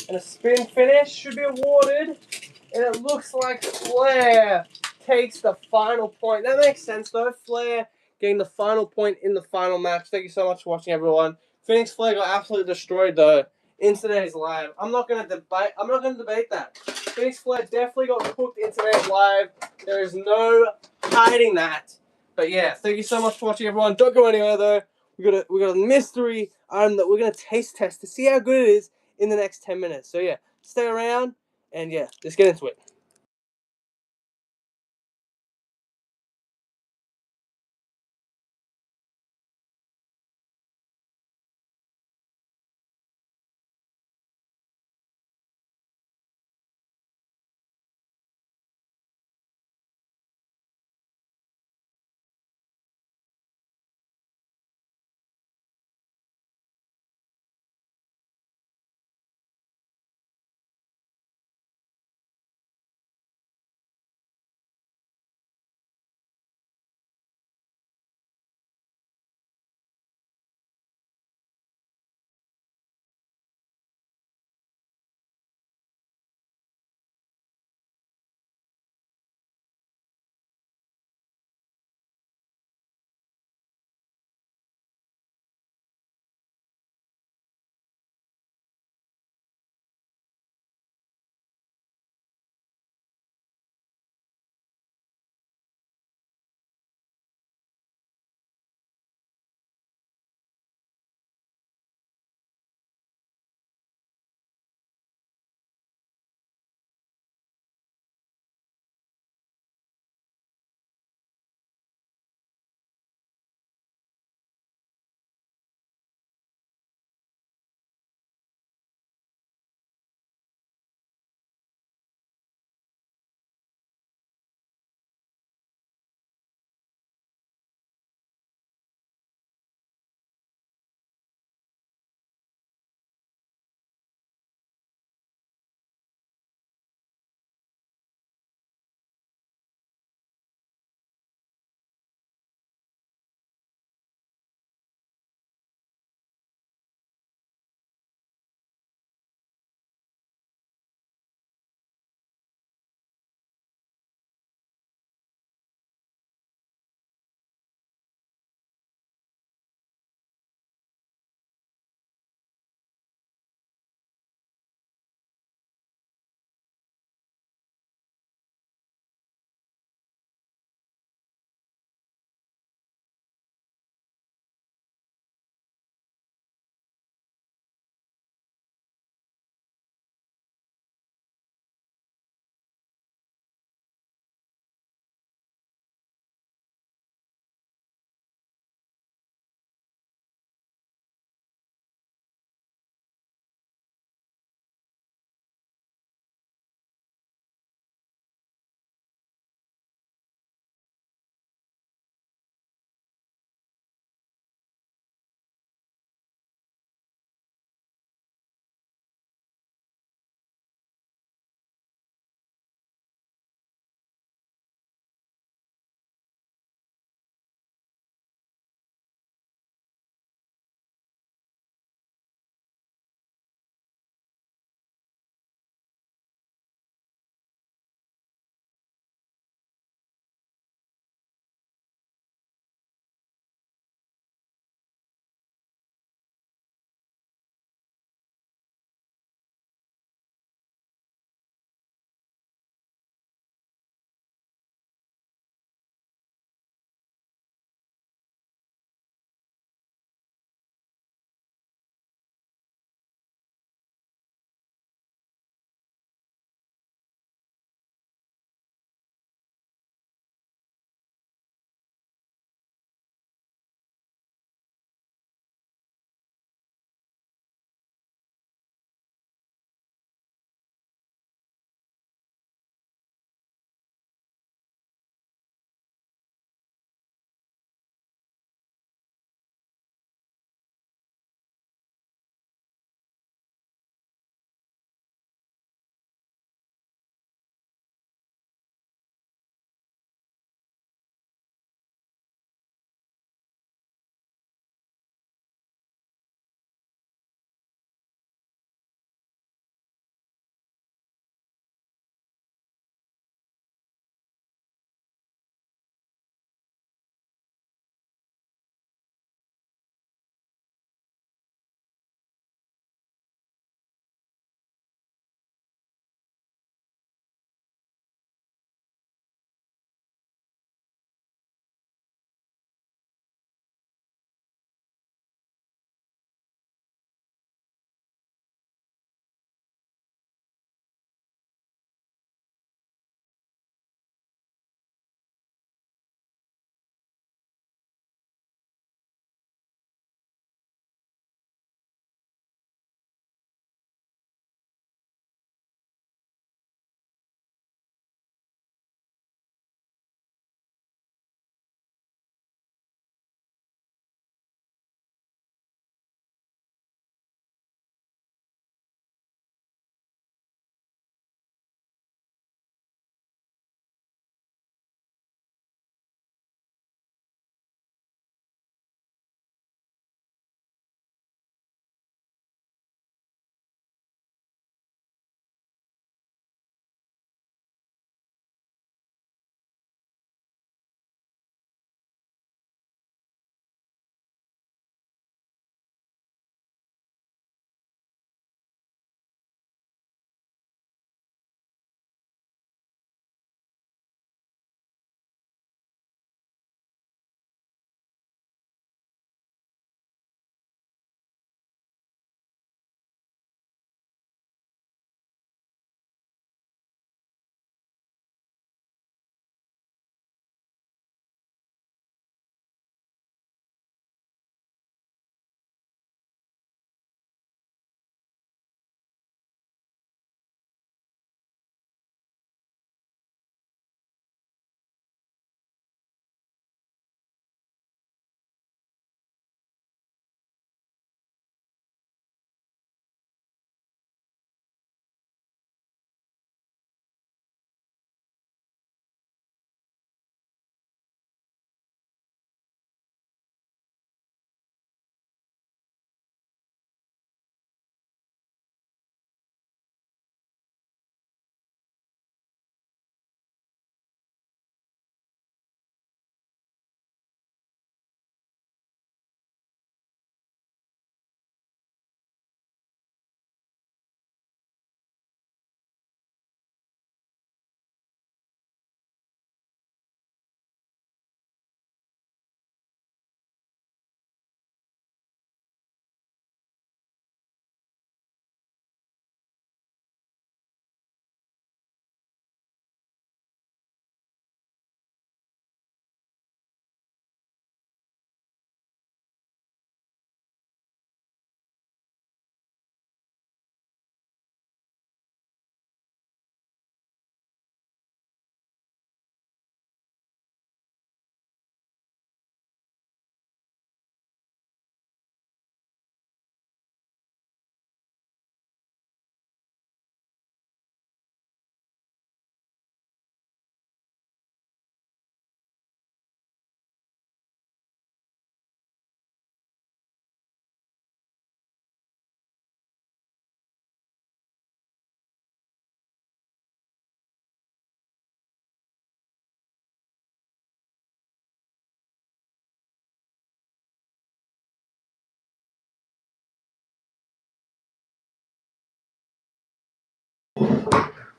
And a spin finish should be awarded. And it looks like Flare takes the final point. That makes sense though. Flare getting the final point in the final match. Thank you so much for watching, everyone. Phoenix Flare got absolutely destroyed though in today's live. I'm not gonna debate that. Phoenix Flare definitely got cooked in today's live. There is no hiding that. But yeah, thank you so much for watching, everyone. Don't go anywhere though. we got a mystery item that we're gonna taste test to see how good it is in the next 10 minutes. So yeah, stay around and yeah, let's get into it.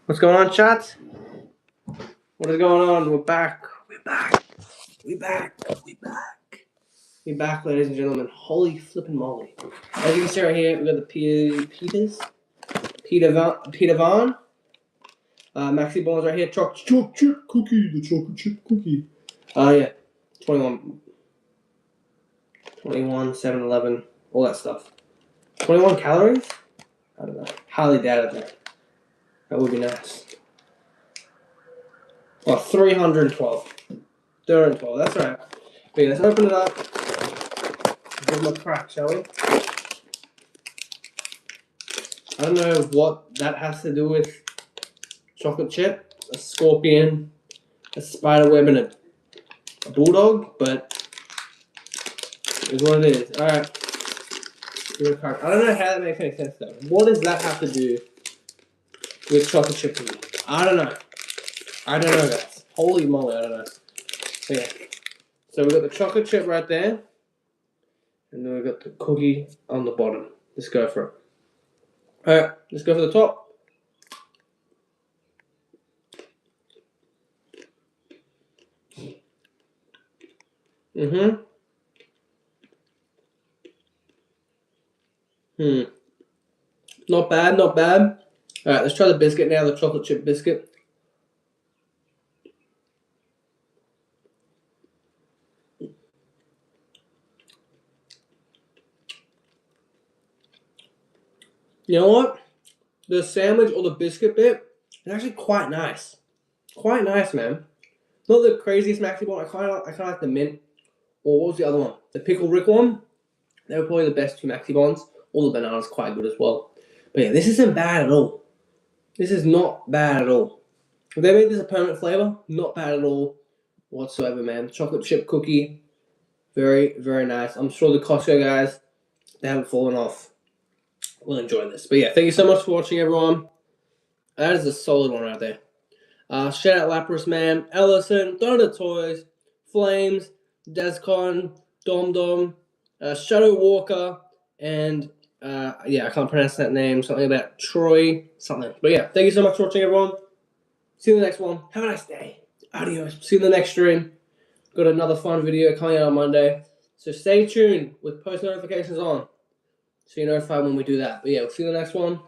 What's going on, chat? What is going on? We're back. We're back. We back. We back. We back, ladies and gentlemen. Holy flippin' moly! As you can see right here, we got the Peter Van. Maxi Balls right here. Chocolate chip cookie. The chocolate chip cookie. Yeah. 21, 7-Eleven, all that stuff. 21 calories? I don't know. Highly doubt it. That would be nice. Oh, 312. 312, that's right. Okay, let's open it up. Give them a crack, shall we? I don't know what that has to do with chocolate chip, a scorpion, a spider web, and a bulldog, but it's what it is. Alright. I don't know how that makes any sense though. What does that have to do with chocolate chip cookie? I don't know. I don't know, guys. Holy moly, I don't know. So yeah. So we've got the chocolate chip right there. And then we've got the cookie on the bottom. Let's go for it. Alright, let's go for the top. Not bad, not bad. Alright, let's try the biscuit now, the chocolate chip biscuit. You know what? The sandwich or the biscuit bit is actually quite nice. Quite nice, man. Not the craziest maxi ball. I kind of like the mint. Or what was the other one? The pickle Rick one. They were probably the best two maxi bonds. All the bananas quite good as well. But yeah, this isn't bad at all. This is not bad at all. If they made this a permanent flavor, not bad at all whatsoever, man. Chocolate chip cookie, very, very nice. I'm sure the Costco guys, they haven't fallen off. We'll enjoy this. But yeah, thank you so much for watching, everyone. That is a solid one right there. Shout out Lapras Man, Ellison, Donut Toys, Flames, Descon, Dom, Shadow Walker, and yeah, I can't pronounce that name. Something about Troy, something. But yeah, thank you so much for watching, everyone. See you in the next one. Have a nice day. Adios. See you in the next stream. Got another fun video coming out on Monday. So stay tuned with post notifications on, so you're notified when we do that. But yeah, we'll see you in the next one.